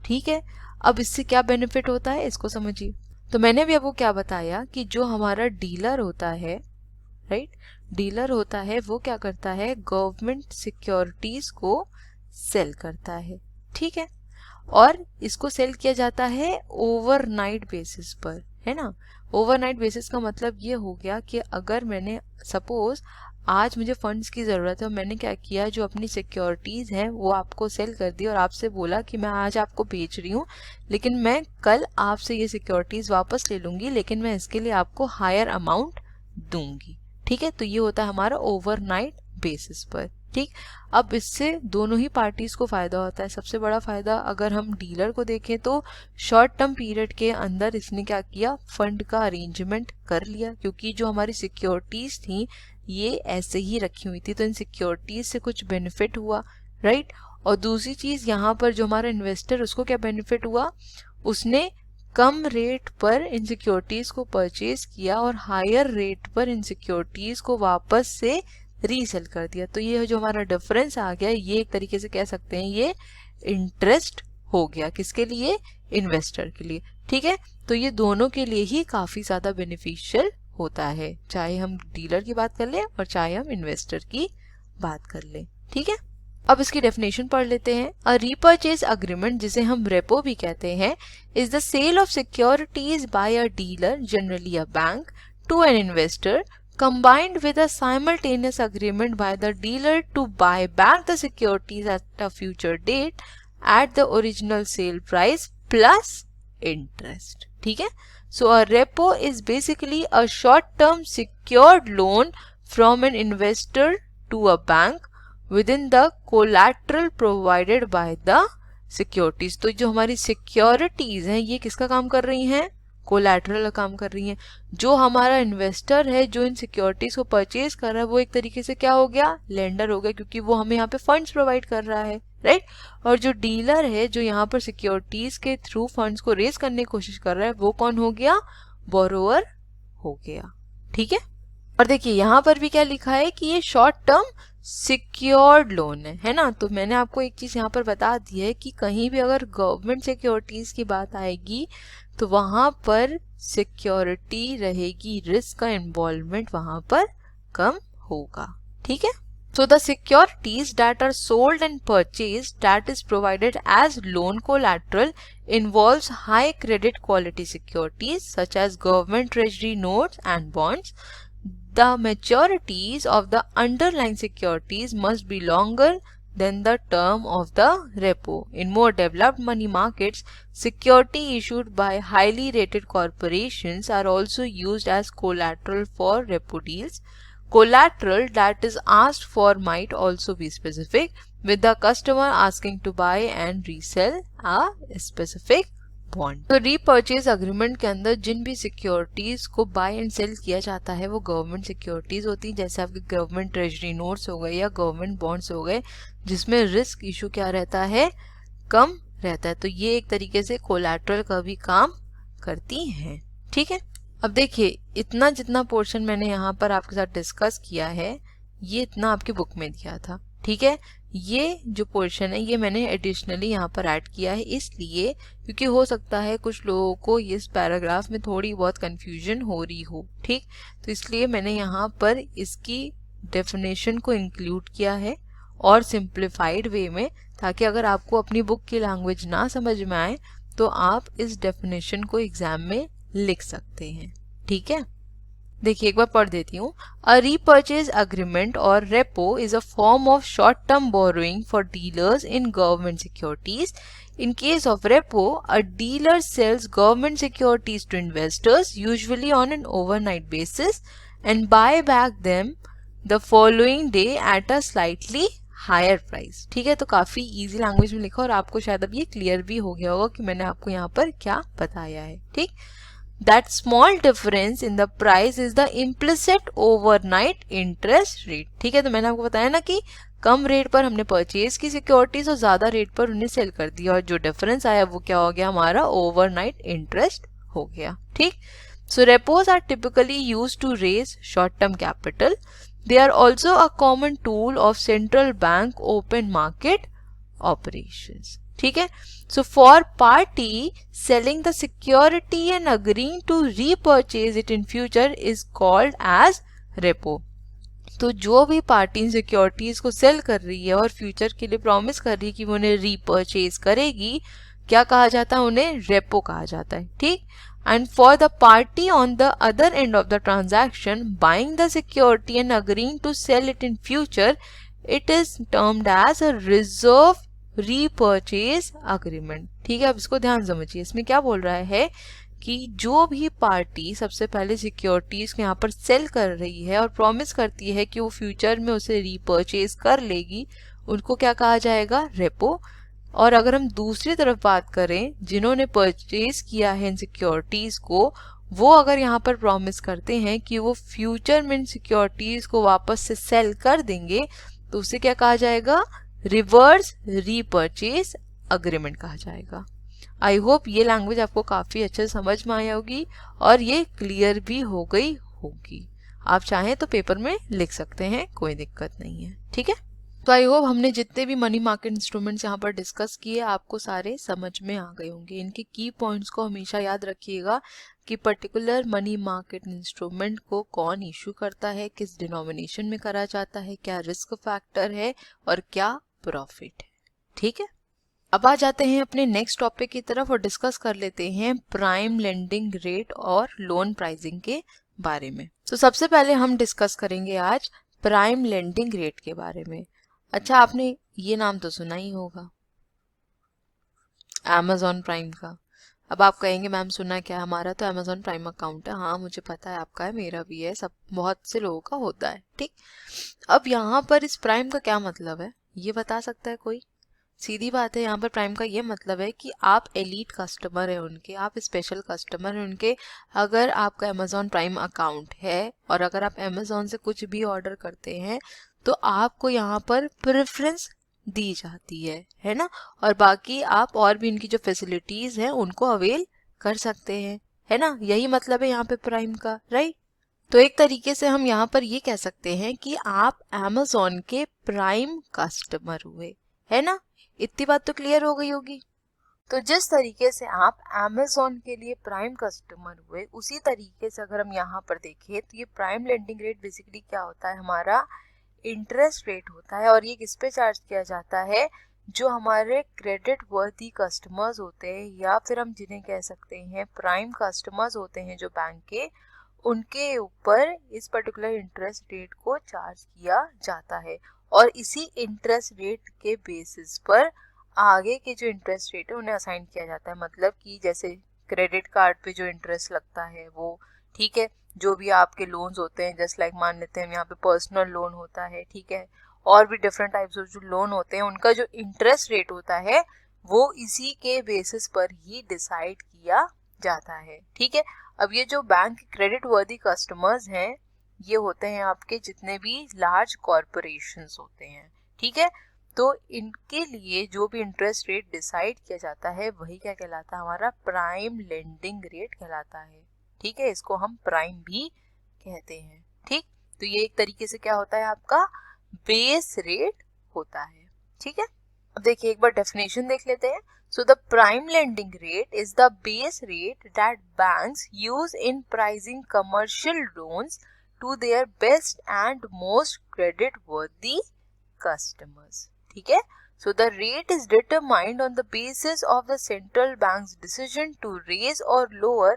ठीक है, अब इससे क्या बेनिफिट होता है इसको समझिए। तो मैंने भी आपको क्या बताया कि जो हमारा डीलर होता है, राइट, डीलर होता है वो क्या करता है, गवर्नमेंट सिक्योरिटीज को सेल करता है। ठीक है, और इसको सेल किया जाता है ओवरनाइट बेसिस पर, है ना। ओवरनाइट बेसिस का मतलब ये हो गया कि अगर मैंने सपोज आज मुझे फंड्स की ज़रूरत है और मैंने क्या किया, जो अपनी सिक्योरिटीज़ हैं वो आपको सेल कर दी और आपसे बोला कि मैं आज आपको बेच रही हूँ लेकिन मैं कल आपसे ये सिक्योरिटीज़ वापस ले लूँगी, लेकिन मैं इसके लिए आपको हायर अमाउंट दूंगी। ठीक है, तो ये होता है हमारा ओवरनाइट बेसिस पर। ठीक, अब इससे दोनों ही पार्टीज को फायदा होता है। सबसे बड़ा फायदा अगर हम डीलर को देखें तो शॉर्ट टर्म पीरियड के अंदर इसने क्या किया, फंड का अरेंजमेंट कर लिया, क्योंकि जो हमारी सिक्योरिटीज थी ये ऐसे ही रखी हुई थी तो इन सिक्योरिटीज से कुछ बेनिफिट हुआ, राइट। और दूसरी चीज यहाँ पर जो हमारा इन्वेस्टर उसको क्या बेनिफिट हुआ, उसने कम रेट पर इन सिक्योरिटीज को परचेज किया और हायर रेट पर इन सिक्योरिटीज को वापस से रीसेल कर दिया। तो ये जो हमारा डिफरेंस आ गया ये एक तरीके से कह सकते हैं ये इंटरेस्ट हो गया, किसके लिए, इन्वेस्टर के लिए। ठीक है, तो ये दोनों के लिए ही काफी ज्यादा बेनिफिशियल होता है, चाहे हम डीलर की बात कर लें और चाहे हम इन्वेस्टर की बात कर लें। ठीक है, अब इसकी डेफिनेशन पढ़ लेते हैं। अ रीपर्चेज अग्रीमेंट, जिसे हम रेपो भी कहते हैं, is the sale of securities by a dealer, generally a bank, to an investor, combined with a simultaneous agreement by the dealer to buy back the securities at a future date at the original sale price plus interest. ठीक है, so a repo is basically a short-term secured loan from an investor to a bank within the collateral provided by the securities. तो जो हमारी securities हैं ये किसका काम कर रही हैं, कोलैटरल काम कर रही हैं। जो हमारा इन्वेस्टर है जो इन सिक्योरिटीज को परचेज कर रहा है वो एक तरीके से क्या हो गया, लेंडर हो गया, क्योंकि वो हमें यहाँ पे फंड्स प्रोवाइड कर रहा है, राइट। और जो डीलर है जो यहाँ पर सिक्योरिटीज के थ्रू फंड्स को रेज करने की कोशिश कर रहा है वो कौन हो गया, बोरोवर हो गया। ठीक है, और देखिए यहाँ पर भी क्या लिखा है कि ये शॉर्ट टर्म सिक्योर्ड लोन है ना। तो मैंने आपको एक चीज यहाँ पर बता दी है कि कहीं भी अगर गवर्नमेंट सिक्योरिटीज की बात आएगी तो वहां पर सिक्योरिटी रहेगी, रिस्क का इन्वॉल्वमेंट वहां पर कम होगा, ठीक है। So the securities that are sold and purchased that is provided as loan collateral involves high credit quality securities such as government treasury notes and bonds. The maturities of the underlying securities must be longer than the term of the repo. In more developed money markets, security issued by highly rated corporations are also used as collateral for repo deals. Collateral that is asked for might also be specific, with the customer asking to buy and resell a specific bond. तो repurchase agreement के अंदर जिन भी securities को bye and cell किया जाता है वो government securities होती हैं, जैसे आपके गवर्नमेंट ट्रेजरी नोट्स हो गए या गवर्नमेंट बॉन्ड्स हो गए, जिसमें रिस्क इशू क्या रहता है, कम रहता है। तो ये एक तरीके से कोलैटरल का भी काम करती हैं, ठीक है। अब देखिए इतना जितना पोर्शन मैंने यहाँ पर आपके साथ डिस्कस किया है ये इतना आपकी बुक में दिया था, ठीक है। ये जो पोर्शन है ये मैंने एडिशनली यहाँ पर ऐड किया है, इसलिए क्योंकि हो सकता है कुछ लोगों को इस पैराग्राफ में थोड़ी बहुत कंफ्यूजन हो रही हो, ठीक। तो इसलिए मैंने यहाँ पर इसकी डेफिनेशन को इंक्लूड किया है और सिंप्लीफाइड वे में, ताकि अगर आपको अपनी बुक की लैंग्वेज ना समझ में आए तो आप इस डेफिनेशन को एग्जाम में लिख सकते हैं, ठीक है। देखिए एक बार पढ़ देती हूँ। अ रीपर्चेज अग्रीमेंट और repo is a form of short term borrowing for dealers in government securities. In case of repo, a dealer sells government securities to investors, usually on an overnight basis, and buy back them the following day at a slightly higher price, ठीक है। तो काफी easy language में लिखा और आपको शायद अब ये क्लियर भी हो गया होगा कि मैंने आपको यहाँ पर क्या बताया है, ठीक। That small difference in the price is the implicit overnight interest rate, ठीक है। तो मैंने आपको बताया ना कि कम रेट पर हमने परचेज की सिक्योरिटीज और ज्यादा रेट पर उन्हें सेल कर दिया और जो डिफरेंस आया वो क्या हो गया, हमारा ओवरनाइट इंटरेस्ट हो गया, ठीक। So repos are typically used to raise short-term capital. They are also a common tool of central bank open market operations, ठीक है। So for party selling the security and agreeing to repurchase it in future is called as repo. तो जो भी party securities को cell कर रही है और फ्यूचर के लिए प्रॉमिस कर रही है कि वो उन्हें रीपर्चेज करेगी, क्या कहा जाता है, उन्हें रेपो कहा जाता है, ठीक। And for the party on the other end of the transaction buying the security and agreeing to sell it in future, it is termed as a reserve repurchase agreement, ठीक है। अब इसको ध्यान समझिए, इसमें क्या बोल रहा है कि जो भी पार्टी सबसे पहले सिक्योरिटीज को यहाँ पर सेल कर रही है और प्रॉमिस करती है कि वो फ्यूचर में उसे रीपर्चेज कर लेगी, उनको क्या कहा जाएगा, रेपो। और अगर हम दूसरी तरफ बात करें, जिन्होंने परचेज किया है इन सिक्योरिटीज को, वो अगर यहाँ पर प्रॉमिस करते हैं कि वो फ्यूचर में इन सिक्योरिटीज को वापस से सेल कर देंगे, तो उसे क्या कहा जाएगा, रिवर्स रीपर्चेज अग्रीमेंट कहा जाएगा। आई होप ये लैंग्वेज आपको काफी अच्छे से समझ में आई होगी और ये क्लियर भी हो गई होगी। आप चाहें तो पेपर में लिख सकते हैं, कोई दिक्कत नहीं है, ठीक है। तो आई होप हमने जितने भी मनी मार्केट इंस्ट्रूमेंट्स यहाँ पर डिस्कस किए आपको सारे समझ में आ गए होंगे। इनके की पॉइंट्स को हमेशा याद रखिएगा कि पर्टिकुलर मनी मार्केट इंस्ट्रूमेंट को कौन इशू करता है, किस डिनोमिनेशन में करा जाता है, क्या रिस्क फैक्टर है और क्या प्रॉफिट है, ठीक है। अब आ जाते हैं अपने नेक्स्ट टॉपिक की तरफ और डिस्कस कर लेते हैं प्राइम लेंडिंग रेट और लोन प्राइसिंग के बारे में। तो सबसे पहले हम डिस्कस करेंगे आज प्राइम लेंडिंग रेट के बारे में। अच्छा, आपने ये नाम तो सुना ही होगा, Amazon प्राइम का। अब आप कहेंगे मैम सुना क्या, हमारा तो Amazon प्राइम अकाउंट है। हाँ मुझे पता है, आपका है, मेरा भी है, सब बहुत से लोगों का होता है, ठीक। अब यहाँ पर इस प्राइम का क्या मतलब है, ये बता सकता है कोई? सीधी बात है, यहाँ पर प्राइम का ये मतलब है कि आप एलीट कस्टमर है उनके, आप स्पेशल कस्टमर है उनके। अगर आपका Amazon प्राइम अकाउंट है और अगर आप Amazon से कुछ भी ऑर्डर करते हैं तो आपको यहाँ पर प्रेफरेंस दी जाती है ना। और बाकी आप और भी इनकी जो फैसिलिटीज हैं उनको अवेल कर सकते हैं, है ना। यही मतलब है यहाँ पे प्राइम का, राइट। तो एक तरीके से हम यहाँ पर ये कह सकते हैं कि आप Amazon के प्राइम कस्टमर हुए, है ना। इतनी बात तो क्लियर हो गई होगी। तो जिस तरीके से आप Amazon के लिए प्राइम कस्टमर हुए, उसी तरीके से अगर हम यहाँ पर देखें तो ये प्राइम लेंडिंग रेट बेसिकली क्या होता है, हमारा इंटरेस्ट रेट होता है। और ये किस पे चार्ज किया जाता है, जो हमारे क्रेडिट वर्दी कस्टमर्स होते हैं, या फिर हम जिन्हें कह सकते हैं प्राइम कस्टमर्स होते हैं जो बैंक के, उनके ऊपर इस पर्टिकुलर इंटरेस्ट रेट को चार्ज किया जाता है। और इसी इंटरेस्ट रेट के बेसिस पर आगे के जो इंटरेस्ट रेट है उन्हें असाइन किया जाता है। मतलब कि जैसे क्रेडिट कार्ड पे जो इंटरेस्ट लगता है वो, ठीक है, जो भी आपके लोन्स होते हैं, जस्ट लाइक मान लेते हैं यहाँ पे पर्सनल लोन होता है, ठीक है, और भी डिफरेंट टाइप्स ऑफ जो लोन होते हैं, उनका जो इंटरेस्ट रेट होता है वो इसी के बेसिस पर ही डिसाइड किया जाता है, ठीक है। अब ये जो बैंक क्रेडिट वर्दी कस्टमर्स हैं, ये होते हैं आपके जितने भी लार्ज कॉरपोरेशंस होते हैं, ठीक है। तो इनके लिए जो भी इंटरेस्ट रेट डिसाइड किया जाता है वही क्या कहलाता है, हमारा प्राइम लेंडिंग रेट कहलाता है, ठीक है। इसको हम प्राइम भी कहते हैं, ठीक। तो ये एक तरीके से क्या होता है, आपका बेस रेट होता है, ठीक है। अब देखिए एक बार डेफिनेशन देख लेते हैं। So the prime lending rate is the base rate that banks use in pricing commercial loans to their best and most credit-worthy customers. ठीक है? So the rate is determined on the basis of the central bank's decision to raise or lower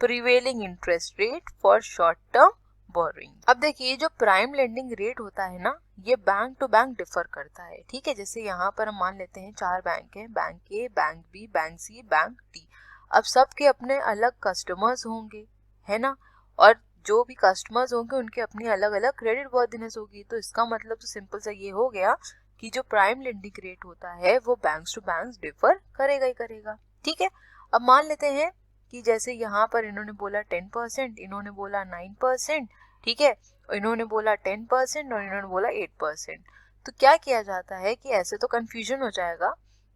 prevailing interest rate for short-term borrowing. अब देखिए जो prime lending rate होता है ना, ये bank to bank differ करता है, ठीक है। जैसे यहाँ पर हम मान लेते हैं 4 बैंक हैं, बैंक ए, बैंक बी, बैंक सी, बैंक डी। अब सबके अपने अलग कस्टमर्स होंगे, है ना, और जो भी कस्टमर्स होंगे उनके अपनी अलग अलग क्रेडिट वर्दीनेस होगी। तो इसका मतलब तो सिंपल सा ये हो गया कि जो प्राइम लेंडिंग रेट होता है वो बैंक्स टू बैंक्स डिफर करेगा ही करेगा, ठीक है। अब मान लेते हैं कि जैसे यहाँ पर इन्होंने बोला 10%, इन्होंने बोला 9%, ठीक है, इन्होंने बोला 10% और इन्होंने बोला 8%। तो क्या किया जाता है कि ऐसे तो कंफ्यूजन हो जाएगा,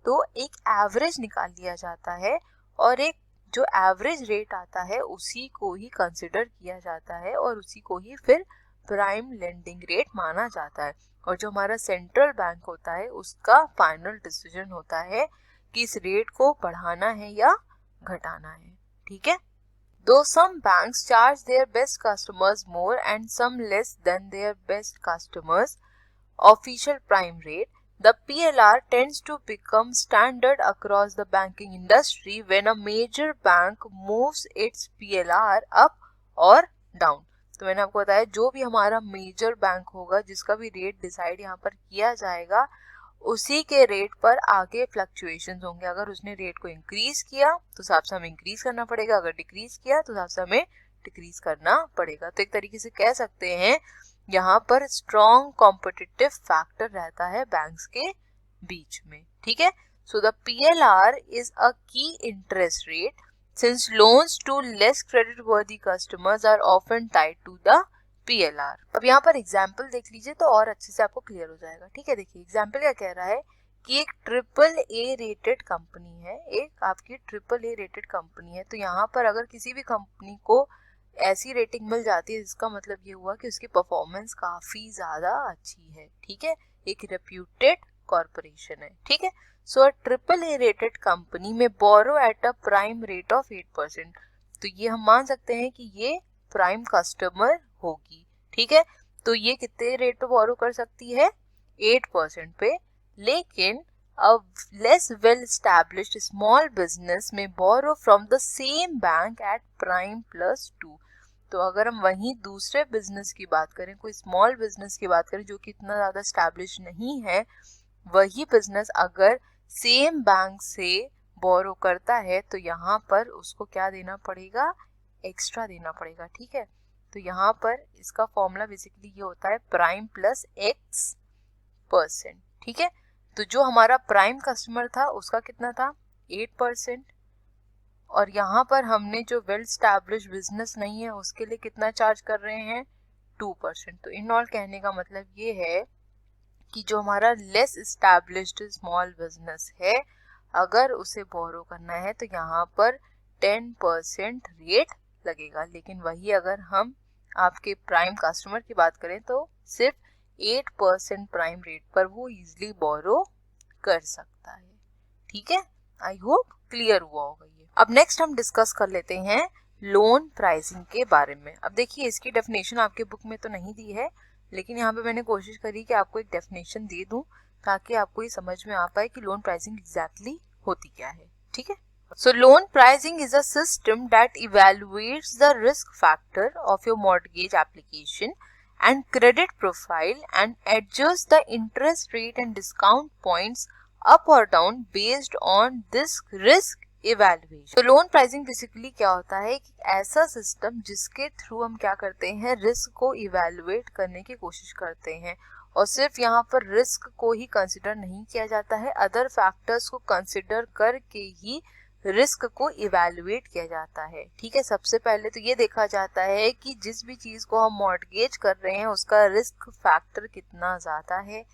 तो एक एवरेज निकाल लिया जाता है और एक जो एवरेज रेट आता है उसी को ही कंसिडर किया जाता है और उसी को ही फिर प्राइम लेंडिंग रेट माना जाता है। और जो हमारा सेंट्रल बैंक होता है उसका फाइनल डिसीजन होता है कि इस रेट को बढ़ाना है या घटाना है, ठीक है। Though some banks charge their best customers more and some less than their best customers' official prime rate, the PLR tends to become standard across the banking industry when a major bank moves its PLR up or down. तो मैंने आपको बताया जो भी हमारा major bank होगा, जिसका भी रेट डिसाइड यहाँ पर किया जाएगा, उसी के रेट पर आगे फ्लक्चुएशंस होंगे। अगर उसने रेट को इंक्रीज किया तो हिसाब से हमें इंक्रीज करना पड़ेगा, अगर डिक्रीज किया तो हिसाब से हमें डिक्रीज करना पड़ेगा। तो एक तरीके से कह सकते हैं यहाँ पर स्ट्रॉन्ग कॉम्पिटिटिव फैक्टर रहता है बैंक्स के बीच में, ठीक है। So the PLR is a key interest rate since loans to less credit worthy customers are often tied to the PLR। अब यहाँ पर एग्जाम्पल देख लीजिए तो और अच्छे से आपको क्लियर हो जाएगा, ठीक है। देखिए एग्जाम्पल क्या कह रहा है कि एक AAA रेटेड कंपनी है, एक आपकी AAA रेटेड कंपनी है। तो यहाँ पर अगर किसी भी कंपनी को ऐसी रेटिंग मिल जाती है, इसका मतलब ये हुआ कि उसकी परफॉर्मेंस काफी ज्यादा अच्छी है, ठीक है, एक रेप्यूटेड कॉर्पोरेशन है, ठीक है। सो AAA रेटेड कंपनी में borrow at a prime rate of 8%। तो ये हम मान सकते हैं कि ये प्राइम कस्टमर होगी, ठीक है। तो ये कितने रेट पे बोरो कर सकती है, 8% पे। लेकिन a less well established small business may borrow from the same bank at prime +2। तो अगर हम वहीं दूसरे बिजनेस की बात करें, कोई स्मॉल बिजनेस की बात करें जो कि इतना ज्यादा एस्टैब्लिश नहीं है, वही बिजनेस अगर सेम बैंक से बोरो करता है तो यहाँ पर उसको क्या देना पड़ेगा, एक्स्ट्रा देना पड़ेगा, ठीक है। तो यहाँ पर इसका फॉर्मूला बेसिकली ये होता है प्राइम +X%, ठीक है। तो जो हमारा प्राइम कस्टमर था उसका कितना था, 8%, और यहाँ पर हमने जो वेल स्टैब्लिश बिजनेस नहीं है उसके लिए कितना चार्ज कर रहे हैं, 2%। तो इन ऑल कहने का मतलब ये है कि जो हमारा लेस एस्टैब्लिश्ड स्मॉल बिजनेस है, अगर उसे बोरो करना है तो यहाँ पर 10% रेट लगेगा। लेकिन वही अगर हम आपके प्राइम कस्टमर की बात करें तो सिर्फ 8% प्राइम रेट पर वो इजिली बोरो कर सकता है। ठीक है, आई होप क्लियर हुआ होगा ये। अब नेक्स्ट हम डिस्कस कर लेते हैं लोन प्राइसिंग के बारे में। अब देखिए इसकी डेफिनेशन आपके बुक में तो नहीं दी है, लेकिन यहाँ पे मैंने कोशिश करी कि आपको एक डेफिनेशन दे दूं ताकि आपको ये समझ में आ पाए कि लोन प्राइसिंग एग्जैक्टली होती क्या है। ठीक है, so loan pricing is a system that evaluates the risk factor of your mortgage application and credit profile and adjusts the interest rate and discount points up or down based on this risk evaluation. तो loan pricing basically क्या होता है कि ऐसा system जिसके through हम क्या करते हैं, रिस्क को इवेलुएट करने की कोशिश करते हैं, और सिर्फ यहाँ पर रिस्क को ही कंसिडर नहीं किया जाता है, अदर फैक्टर्स को कंसिडर करके ही रिस्क को इवेलुएट किया जाता है। ठीक है, सबसे पहले तो ये देखा जाता है कि जिस भी चीज को हम मॉर्टगेज कर रहे हैं उसका रिस्क फैक्टर कितना ज्यादा है।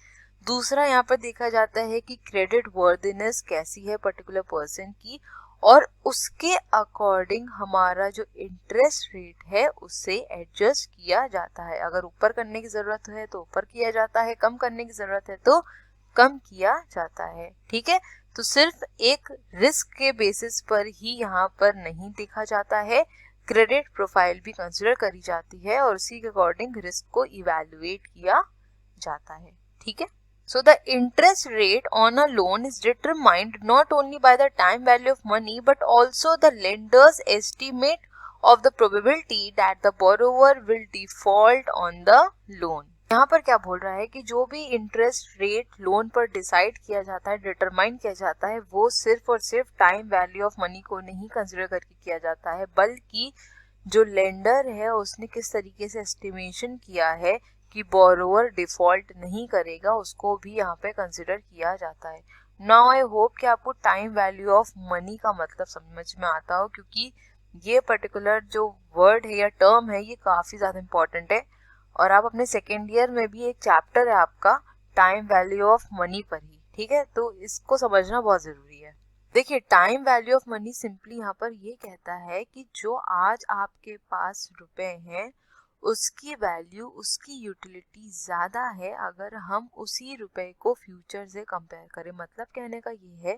दूसरा यहाँ पर देखा जाता है कि क्रेडिट वर्दीनेस कैसी है पर्टिकुलर पर्सन की, और उसके अकॉर्डिंग हमारा जो इंटरेस्ट रेट है उससे एडजस्ट किया जाता है। अगर ऊपर करने की जरूरत है तो ऊपर किया जाता है, कम करने की जरूरत है तो कम किया जाता है। ठीक है, तो सिर्फ एक रिस्क के बेसिस पर ही यहाँ पर नहीं देखा जाता है, क्रेडिट प्रोफाइल भी कंसिडर करी जाती है और उसी के अकॉर्डिंग रिस्क को इवैल्यूएट किया जाता है। ठीक है, so the interest rate on a loan is determined not only by the time value of money but also the lender's estimate of the probability that the borrower will default on the loan. यहाँ पर क्या बोल रहा है कि जो भी interest rate loan पर डिसाइड किया जाता है, डिटरमाइन किया जाता है, वो सिर्फ और सिर्फ टाइम वैल्यू ऑफ मनी को नहीं कंसिडर करके किया जाता है, बल्कि जो लेंडर है उसने किस तरीके से एस्टिमेशन किया है कि बोरोवर डिफॉल्ट नहीं करेगा, उसको भी यहाँ पे कंसिडर किया जाता है। नाउ आई होप कि आपको टाइम वैल्यू ऑफ मनी का मतलब समझ में आता हो, क्योंकि ये पर्टिकुलर जो वर्ड है या टर्म है ये काफी ज्यादा इंपॉर्टेंट है, और आप अपने सेकेंड ईयर में भी एक चैप्टर है आपका टाइम वैल्यू ऑफ मनी पर ही। ठीक है, तो इसको समझना बहुत जरूरी है। देखिए time value of money simply यहाँ पर ये कहता है कि जो आज आपके पास रुपए हैं उसकी वैल्यू, उसकी यूटिलिटी ज्यादा है अगर हम उसी रुपए को फ्यूचर से कंपेयर करें। मतलब कहने का ये है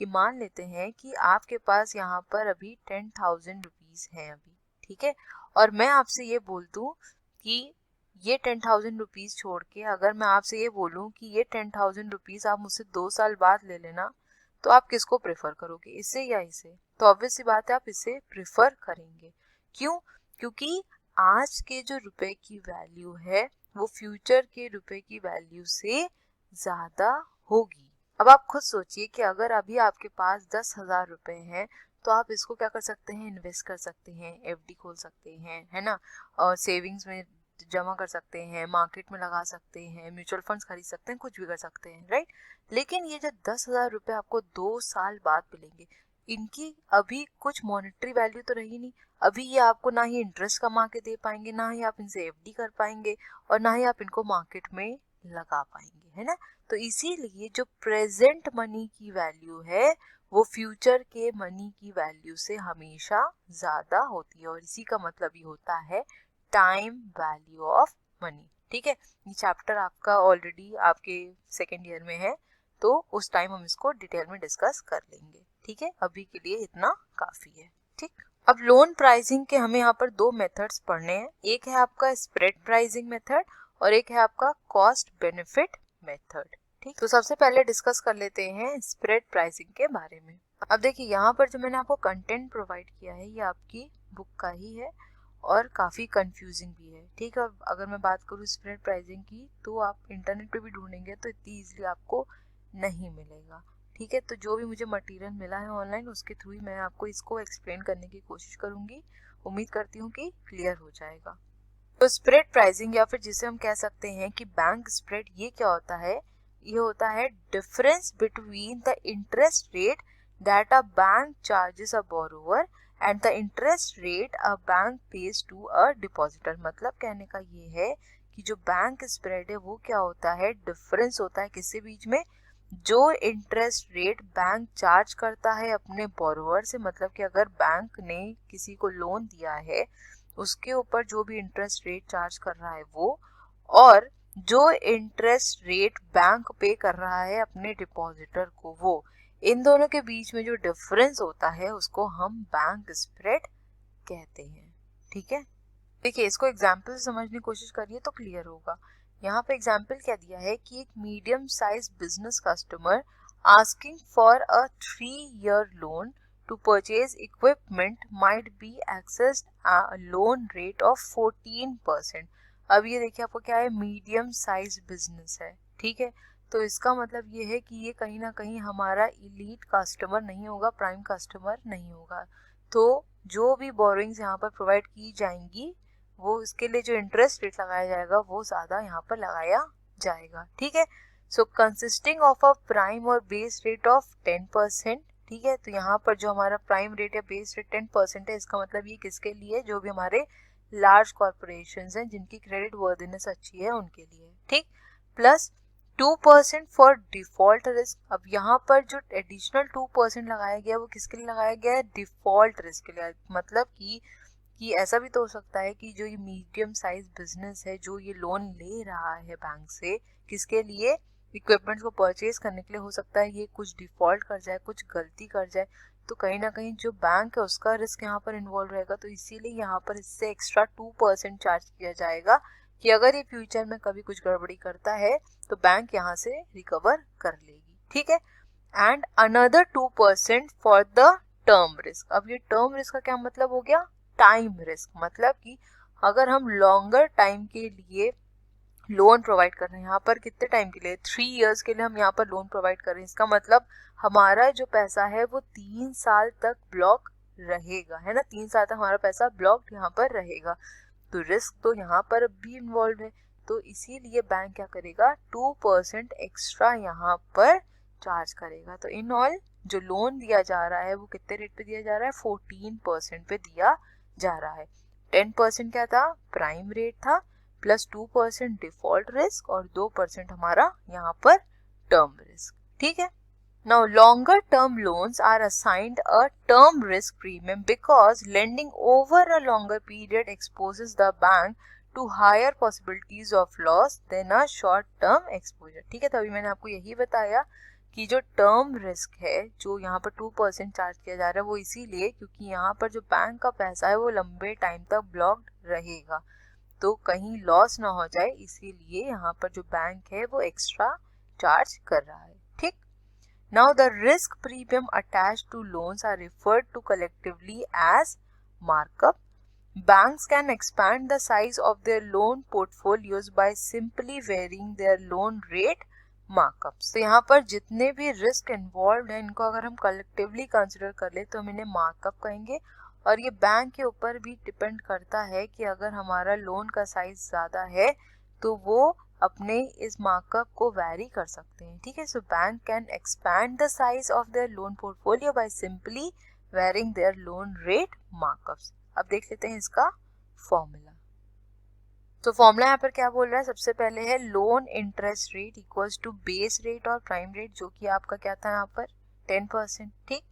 कि मान लेते हैं कि आपके पास यहाँ पर अभी 10,000 रुपीज है अभी, ठीक है, और मैं आपसे ये बोल दूं कि ये 10,000 रुपीज छोड़ के अगर मैं आपसे ये बोलूं कि ये 10,000 रुपीज आप मुझसे 2 साल बाद ले लेना, तो आप किसको प्रेफर करोगे, इसे या इसे? तो ऑब्वियस सी बात है आप इसे प्रेफर करेंगे। क्यों? क्योंकि आज के जो रुपए की वैल्यू है वो फ्यूचर के रुपए की वैल्यू से ज्यादा होगी। अब आप खुद सोचिए कि अगर अभी आपके पास 10,000 रुपए हैं तो आप इसको क्या कर सकते हैं, इन्वेस्ट कर सकते हैं, एफडी खोल सकते हैं, है ना, और सेविंग्स में जमा कर सकते हैं, मार्केट में लगा सकते हैं, म्यूचुअल फंड्स खरीद सकते हैं, कुछ भी कर सकते हैं, राइट। लेकिन ये जो 10,000 रुपए आपको 2 साल बाद मिलेंगे, इनकी अभी कुछ मॉनेटरी वैल्यू तो रही नहीं। अभी ये आपको ना ही इंटरेस्ट कमा के दे पाएंगे, ना ही आप इनसे एफडी कर पाएंगे, और ना ही आप इनको मार्केट में लगा पाएंगे, है ना। तो इसीलिए जो प्रेजेंट मनी की वैल्यू है वो फ्यूचर के मनी की वैल्यू से हमेशा ज्यादा होती है, और इसी का मतलब ही होता है टाइम वैल्यू ऑफ मनी। ठीक है, ये चैप्टर आपका ऑलरेडी आपके सेकेंड ईयर में है, तो उस टाइम हम इसको डिटेल में डिस्कस कर लेंगे। ठीक है, अभी के लिए इतना काफी है। ठीक, अब लोन प्राइसिंग के हमें यहाँ पर 2 मेथड्स पढ़ने हैं। एक है आपका स्प्रेड प्राइसिंग मेथड और एक है आपका कॉस्ट बेनिफिट मेथड। ठीक, तो सबसे पहले डिस्कस कर लेते हैं स्प्रेड प्राइसिंग के बारे में। अब देखिए यहाँ पर जो मैंने आपको कंटेंट प्रोवाइड किया है ये आपकी बुक का ही है और काफी कंफ्यूजिंग भी है। ठीक है, अगर मैं बात करूँ स्प्रेड प्राइसिंग की तो आप इंटरनेट पे भी ढूंढेंगे तो इतनी इजीली आपको नहीं मिलेगा। ठीक है, तो जो भी मुझे मटेरियल मिला है ऑनलाइन उसके थ्रू ही मैं आपको इसको एक्सप्लेन करने की कोशिश करूंगी। उम्मीद करती हूँ कि क्लियर हो जाएगा। तो स्प्रेड प्राइसिंग या फिर जिसे हम कह सकते हैं कि बैंक स्प्रेड, ये क्या होता है? ये होता है difference between the interest rate that a bank charges a borrower and the interest rate a bank pays to a depositor. मतलब कहने का ये है कि जो बैंक स्प्रेड है वो क्या होता है, डिफरेंस होता है किसके बीच में, जो इंटरेस्ट रेट बैंक चार्ज करता है अपने बोरोवर से। मतलब कि अगर बैंक ने किसी को लोन दिया है उसके ऊपर जो भी इंटरेस्ट रेट चार्ज कर रहा है वो, और जो इंटरेस्ट रेट बैंक पे कर रहा है अपने डिपॉजिटर को वो, इन दोनों के बीच में जो डिफरेंस होता है उसको हम बैंक स्प्रेड कहते हैं। ठीक है, देखिए इसको एग्जाम्पल से समझने की कोशिश करिए तो क्लियर होगा। यहाँ पे एग्जाम्पल क्या दिया है कि एक medium size business customer asking for a 3-year loan to purchase equipment might be assessed a loan rate of 14%। अब ये देखिए आपको क्या है, मीडियम साइज बिजनेस है, ठीक है, तो इसका मतलब ये है कि ये कहीं ना कहीं हमारा इलीट कस्टमर नहीं होगा, प्राइम कस्टमर नहीं होगा। तो जो भी बोरोइंग्स यहाँ पर प्रोवाइड की जाएंगी वो इसके लिए जो इंटरेस्ट रेट लगाया जाएगा वो ज्यादा यहाँ पर लगाया जाएगा। ठीक है, सो कंसिस्टिंग ऑफ अ प्राइम और बेस रेट ऑफ 10%। ठीक है, तो यहाँ पर जो हमारा प्राइम रेट या बेस रेट 10% है, इसका मतलब ये किसके लिए, जो भी हमारे लार्ज कॉर्पोरेशंस हैं जिनकी क्रेडिट वर्दीनेस अच्छी है उनके लिए। ठीक, प्लस 2% फॉर डिफॉल्ट रिस्क। अब यहाँ पर जो एडिशनल 2% लगाया गया वो किसके लिए लगाया गया है, डिफॉल्ट रिस्क के लिए। मतलब कि ऐसा भी तो हो सकता है कि जो ये मीडियम साइज बिजनेस है जो ये लोन ले रहा है बैंक से, किसके लिए, इक्विपमेंट्स को परचेज करने के लिए, हो सकता है ये कुछ डिफॉल्ट कर जाए, कुछ गलती कर जाए, तो कहीं ना कहीं जो बैंक है उसका रिस्क यहाँ पर इन्वॉल्व रहेगा। तो इसीलिए यहाँ पर इससे एक्स्ट्रा 2% चार्ज किया जाएगा कि अगर ये फ्यूचर में कभी कुछ गड़बड़ी करता है तो बैंक यहाँ से रिकवर कर लेगी। ठीक है, and another 2% for the term risk. अब ये टर्म रिस्क का क्या मतलब हो गया, टाइम रिस्क। मतलब कि अगर हम लॉन्गर टाइम के लिए लोन प्रोवाइड कर रहे हैं, यहाँ पर कितने टाइम के लिए, 3 years के लिए हम यहाँ पर लोन प्रोवाइड कर रहे हैं, इसका मतलब हमारा जो पैसा है वो 3 साल तक ब्लॉक रहेगा, है ना, 3 साल तक हमारा पैसा ब्लॉक यहाँ पर रहेगा। तो रिस्क तो यहाँ पर भी इन्वॉल्व है, तो इसीलिए बैंक क्या करेगा, 2% एक्स्ट्रा यहाँ पर चार्ज करेगा। तो इन ऑल जो लोन दिया जा रहा है वो कितने रेट पे दिया जा रहा है, 14% पे दिया जा रहा है। 10% क्या था, प्राइम रेट था, प्लस 2% डिफॉल्ट रिस्क और 2% हमारा यहाँ पर टर्म रिस्क। ठीक है, now longer term loans are assigned a term risk premium because lending over a longer period exposes the bank to higher possibilities of loss than a short term exposure। ठीक है, तो अभी मैंने आपको यही बताया कि जो टर्म रिस्क है जो यहाँ पर 2% चार्ज किया जा रहा है वो इसीलिए क्योंकि यहाँ पर जो बैंक का पैसा है वो लंबे टाइम तक ब्लॉक्ड रहेगा, तो कहीं लॉस ना हो जाए, इसीलिए यहाँ पर जो बैंक है वो एक्स्ट्रा चार्ज कर रहा है। ठीक, now the risk premium attached to loans are referred to collectively as markup. Banks can expand the size of their loan portfolios by simply varying their loan rate markups। तो यहाँ पर जितने भी risk involve है इनको अगर हम collectively consider कर ले तो हम इन्हें मार्कअप कहेंगे, और ये बैंक के ऊपर भी डिपेंड करता है कि अगर हमारा लोन का साइज ज्यादा है तो वो अपने इस मार्कअप को वैरी कर सकते हैं। ठीक है, so bank can expand the size of their loan portfolio by simply varying their loan rate markups. अब देख लेते हैं इसका फॉर्मूला। तो फॉर्मूला यहाँ पर क्या बोल रहा है, सबसे पहले है loan interest rate equals to base rate और प्राइम रेट, जो कि आपका क्या था यहाँ पर 10%। ठीक,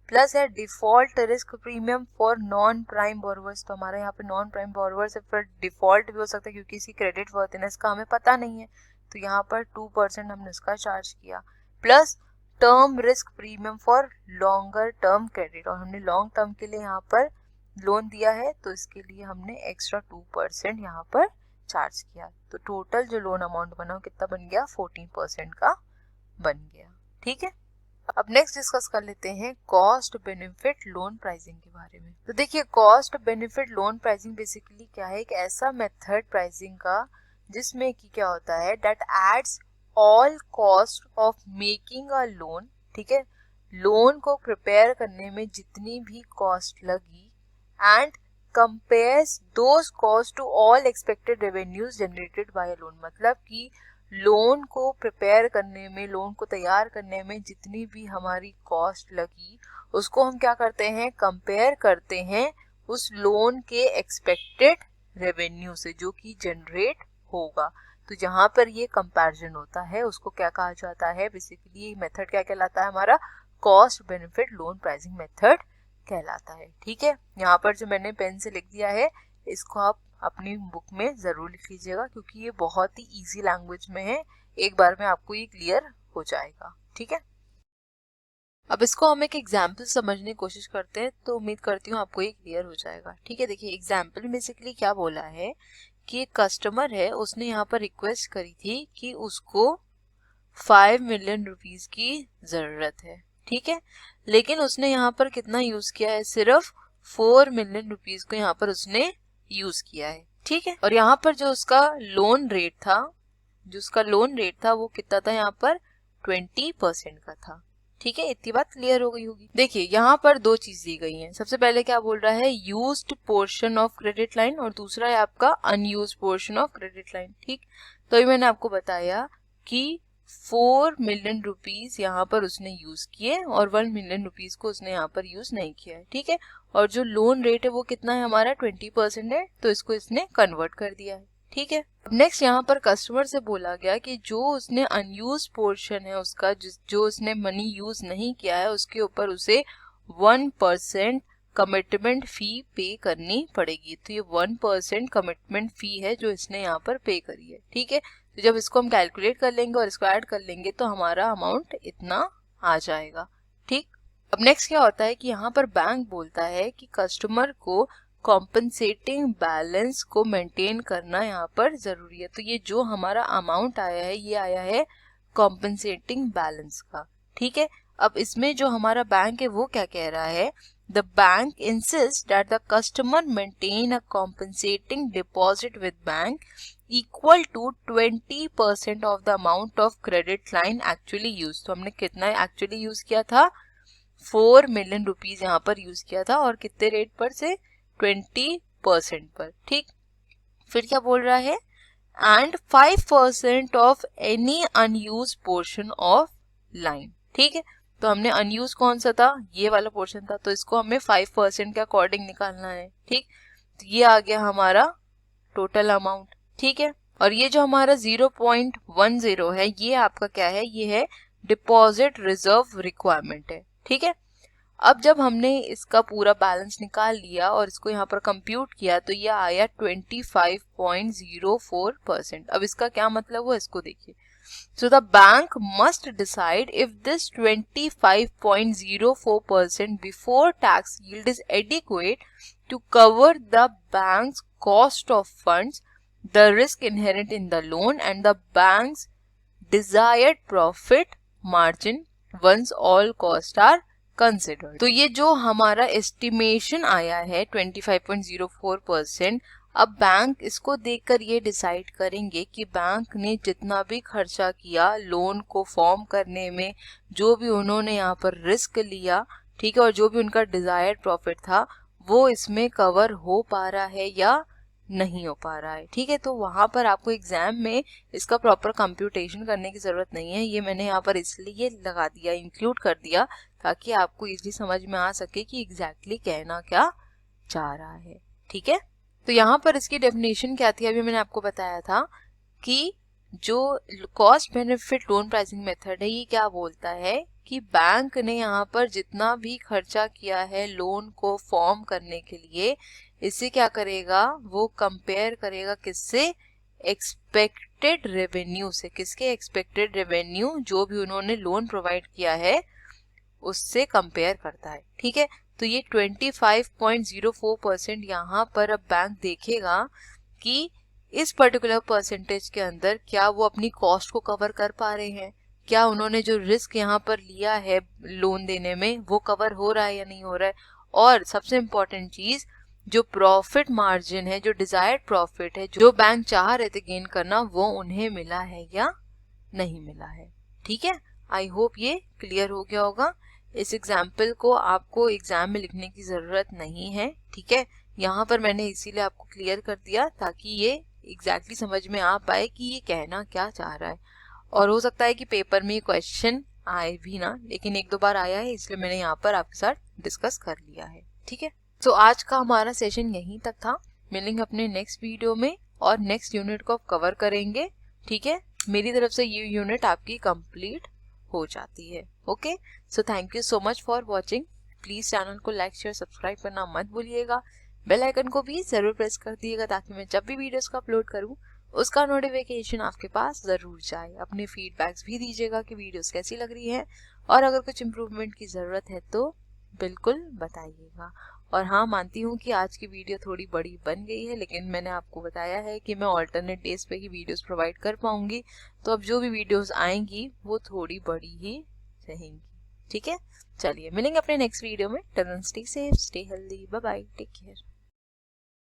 प्लस है default risk premium for non prime borrowers. तो हमारा यहाँ पे नॉन प्राइम बोरोवर्स है, फिर डिफॉल्ट भी हो सकता है क्योंकि इसकी क्रेडिट वर्थिनेस का हमें पता नहीं है, तो यहाँ पर 2% हमने इसका चार्ज किया, plus term risk premium for longer term credit, और हमने लॉन्ग टर्म के लिए यहाँ पर लोन दिया है तो इसके लिए हमने एक्स्ट्रा 2% यहाँ पर चार्ज किया। तो टोटल जो लोन अमाउंट बना वो कितना बन गया, 14% का बन गया। ठीक है, अब नेक्स्ट डिस्कस कर लेते हैं कॉस्ट बेनिफिट लोन प्राइसिंग के बारे में। तो देखिए cost benefit loan pricing basically क्या है, एक ऐसा मेथड प्राइसिंग का जिसमें कि क्या होता है, that adds all cost of making a loan. ठीक है, लोन को प्रिपेयर करने में जितनी भी कॉस्ट लगी and compares those cost to all expected revenues generated by a loan. मतलब कि लोन को प्रिपेयर करने में, लोन को तैयार करने में जितनी भी हमारी कॉस्ट लगी उसको हम क्या करते हैं, कंपेयर करते हैं उस लोन के एक्सपेक्टेड रेवेन्यू से जो कि जनरेट होगा। तो जहां पर ये कंपैरिजन होता है उसको क्या कहा जाता है, बेसिकली मेथड क्या कहलाता है, हमारा cost benefit loan pricing method कहलाता है। ठीक है, यहाँ पर जो मैंने पेन से लिख दिया है इसको आप अपनी बुक में ज़रूर लिख लीजिएगा, क्योंकि ये बहुत ही ईजी लैंग्वेज में है, एक बार में आपको ये क्लियर हो जाएगा। ठीक है, अब इसको हम एक एग्जाम्पल समझने की कोशिश करते हैं, तो उम्मीद करती हूँ आपको ये क्लियर हो जाएगा। ठीक है, देखिए एग्जाम्पल बेसिकली क्या बोला है कि एक कस्टमर है, उसने यहाँ पर रिक्वेस्ट करी थी कि उसको 5 मिलियन रुपीस की ज़रूरत है। ठीक है, लेकिन उसने यहाँ पर कितना यूज़ किया है, सिर्फ 4 मिलियन रुपीस को यहाँ पर उसने यूज़ किया है। ठीक है, और यहाँ पर जो उसका लोन रेट था वो कितना था, यहाँ पर 20% का था। ठीक है, इतनी बात क्लियर हो गई होगी। देखिए यहाँ पर दो चीज दी गई हैं। सबसे पहले क्या बोल रहा है, used portion of credit line, और दूसरा है आपका unused portion of credit line. ठीक, तो ये मैंने आपको बताया कि 4 मिलियन रुपीस यहाँ पर उसने यूज किए और 1 मिलियन रुपीस को उसने यहाँ पर यूज नहीं किया है। ठीक है, और जो लोन रेट है वो कितना है हमारा, 20% है, तो इसको इसने कन्वर्ट कर दिया है। ठीक है, नेक्स्ट यहाँ पर कस्टमर से बोला गया कि जो उसने अनयूज पोर्शन है उसका, जो उसने मनी यूज नहीं किया है, उसके ऊपर उसे 1% कमिटमेंट फी पे करनी पड़ेगी। तो ये 1% कमिटमेंट फी है जो इसने यहाँ पर पे करी है। ठीक है, तो जब इसको हम कैलकुलेट कर लेंगे और इसको ऐड कर लेंगे तो हमारा अमाउंट इतना आ जाएगा। ठीक, अब नेक्स्ट क्या होता है कि यहाँ पर बैंक बोलता है कि कस्टमर को कॉम्पनसेटिंग बैलेंस को मेंटेन करना यहाँ पर जरूरी है। तो ये जो हमारा अमाउंट आया है ये आया है कॉम्पनसेटिंग बैलेंस का। ठीक है, अब इसमें जो हमारा बैंक है वो क्या कह रहा है, the bank insist that the customer maintain a compensating deposit with bank equal to 20% of the amount of credit line actually use. तो हमने कितना एक्चुअली यूज किया था, 4 मिलियन रुपीज यहाँ पर यूज किया था, और कितने रेट पर से, 20% पर। ठीक, फिर क्या बोल रहा है, and 5% of any unused portion of line. ठीक है, तो हमने अनयूज कौन सा था, ये वाला पोर्शन था, तो इसको हमें 5% के अकॉर्डिंग निकालना है। ठीक, तो ये आ गया हमारा टोटल अमाउंट। ठीक है, और ये जो हमारा 0.10 है ये आपका क्या है, ये है डिपॉजिट रिजर्व रिक्वायरमेंट है। ठीक है, अब जब हमने इसका पूरा बैलेंस निकाल लिया और इसको यहाँ पर कंप्यूट किया तो ये आया 25.04%। अब इसका क्या मतलब हुआ, इसको देखिए। So the bank must decide if this 25.04% before tax yield is adequate to cover the bank's cost of funds, the risk inherent in the loan and the bank's desired profit margin once all cost are considered. तो ये जो हमारा estimation आया है 25.04%, अब bank इसको देखकर ये डिसाइड करेंगे कि बैंक ने जितना भी खर्चा किया लोन को फॉर्म करने में, जो भी उन्होंने यहाँ पर रिस्क लिया, ठीक है, और जो भी उनका डिजायर्ड प्रॉफिट था वो इसमें कवर हो पा रहा है या नहीं हो पा रहा है। ठीक है, तो वहां पर आपको एग्जाम में इसका प्रॉपर कंप्यूटेशन करने की जरूरत नहीं है, ये मैंने यहाँ पर इसलिए लगा दिया, इंक्लूड कर दिया, ताकि आपको इजीली समझ में आ सके कि एग्जैक्टली कहना क्या चाह रहा है। ठीक है, तो यहाँ पर इसकी डेफिनेशन क्या थी, अभी मैंने आपको बताया था कि जो cost benefit loan pricing method है ये क्या बोलता है कि बैंक ने यहाँ पर जितना भी खर्चा किया है लोन को फॉर्म करने के लिए, इससे क्या करेगा, वो कंपेयर करेगा किससे, एक्सपेक्टेड रेवेन्यू से। किसके, एक्सपेक्टेड रेवेन्यू, जो भी उन्होंने लोन प्रोवाइड किया है उससे कंपेयर करता है। ठीक है, तो ये 25.04% यहाँ पर अब बैंक देखेगा कि इस पर्टिकुलर परसेंटेज के अंदर क्या वो अपनी कॉस्ट को कवर कर पा रहे हैं, क्या उन्होंने जो रिस्क यहाँ पर लिया है लोन देने में वो कवर हो रहा है या नहीं हो रहा है, और सबसे इम्पोर्टेंट चीज जो प्रॉफिट मार्जिन है, जो डिजायर्ड प्रॉफिट है, जो बैंक चाह रहे थे गेन करना, वो उन्हें मिला है या नहीं मिला है। ठीक है, आई होप ये क्लियर हो गया होगा। इस एग्जाम्पल को आपको एग्जाम में लिखने की जरूरत नहीं है। ठीक है, यहाँ पर मैंने इसीलिए आपको क्लियर कर दिया ताकि ये एग्जैक्टली समझ में आ पाए कि ये कहना क्या चाह रहा है। और हो सकता है कि पेपर में ये क्वेश्चन आए भी ना, लेकिन एक दो बार आया है इसलिए मैंने यहाँ पर आपके साथ डिस्कस कर लिया है। ठीक है, तो आज का हमारा सेशन यहीं तक था। मिलेंगे अपने नेक्स्ट वीडियो में और नेक्स्ट यूनिट को कवर करेंगे। ठीक है, मेरी तरफ से ये यूनिट आपकी कंप्लीट हो जाती है। Okay, so thank you so much for watching. Please channel को लाइक शेयर सब्सक्राइब करना मत भूलिएगा। बेल आइकन को भी ज़रूर प्रेस कर दिएगा ताकि मैं जब भी वीडियोस को अपलोड करूं उसका नोटिफिकेशन आपके पास ज़रूर जाए। अपने फीडबैक्स भी दीजिएगा कि वीडियोस कैसी लग रही है और अगर कुछ इम्प्रूवमेंट की ज़रूरत है तो बिल्कुल बताइएगा। और हाँ, मानती हूँ कि आज की वीडियो थोड़ी बड़ी बन गई है, लेकिन मैंने आपको बताया है कि मैं ऑल्टरनेट डेज पे ही वीडियोस प्रोवाइड कर पाऊंगी, तो अब जो भी वीडियोस आएंगी वो थोड़ी बड़ी ही रहेंगी। ठीक है, चलिए मिलेंगे अपने नेक्स्ट वीडियो में। Till then stay safe, stay healthy, bye bye, take care.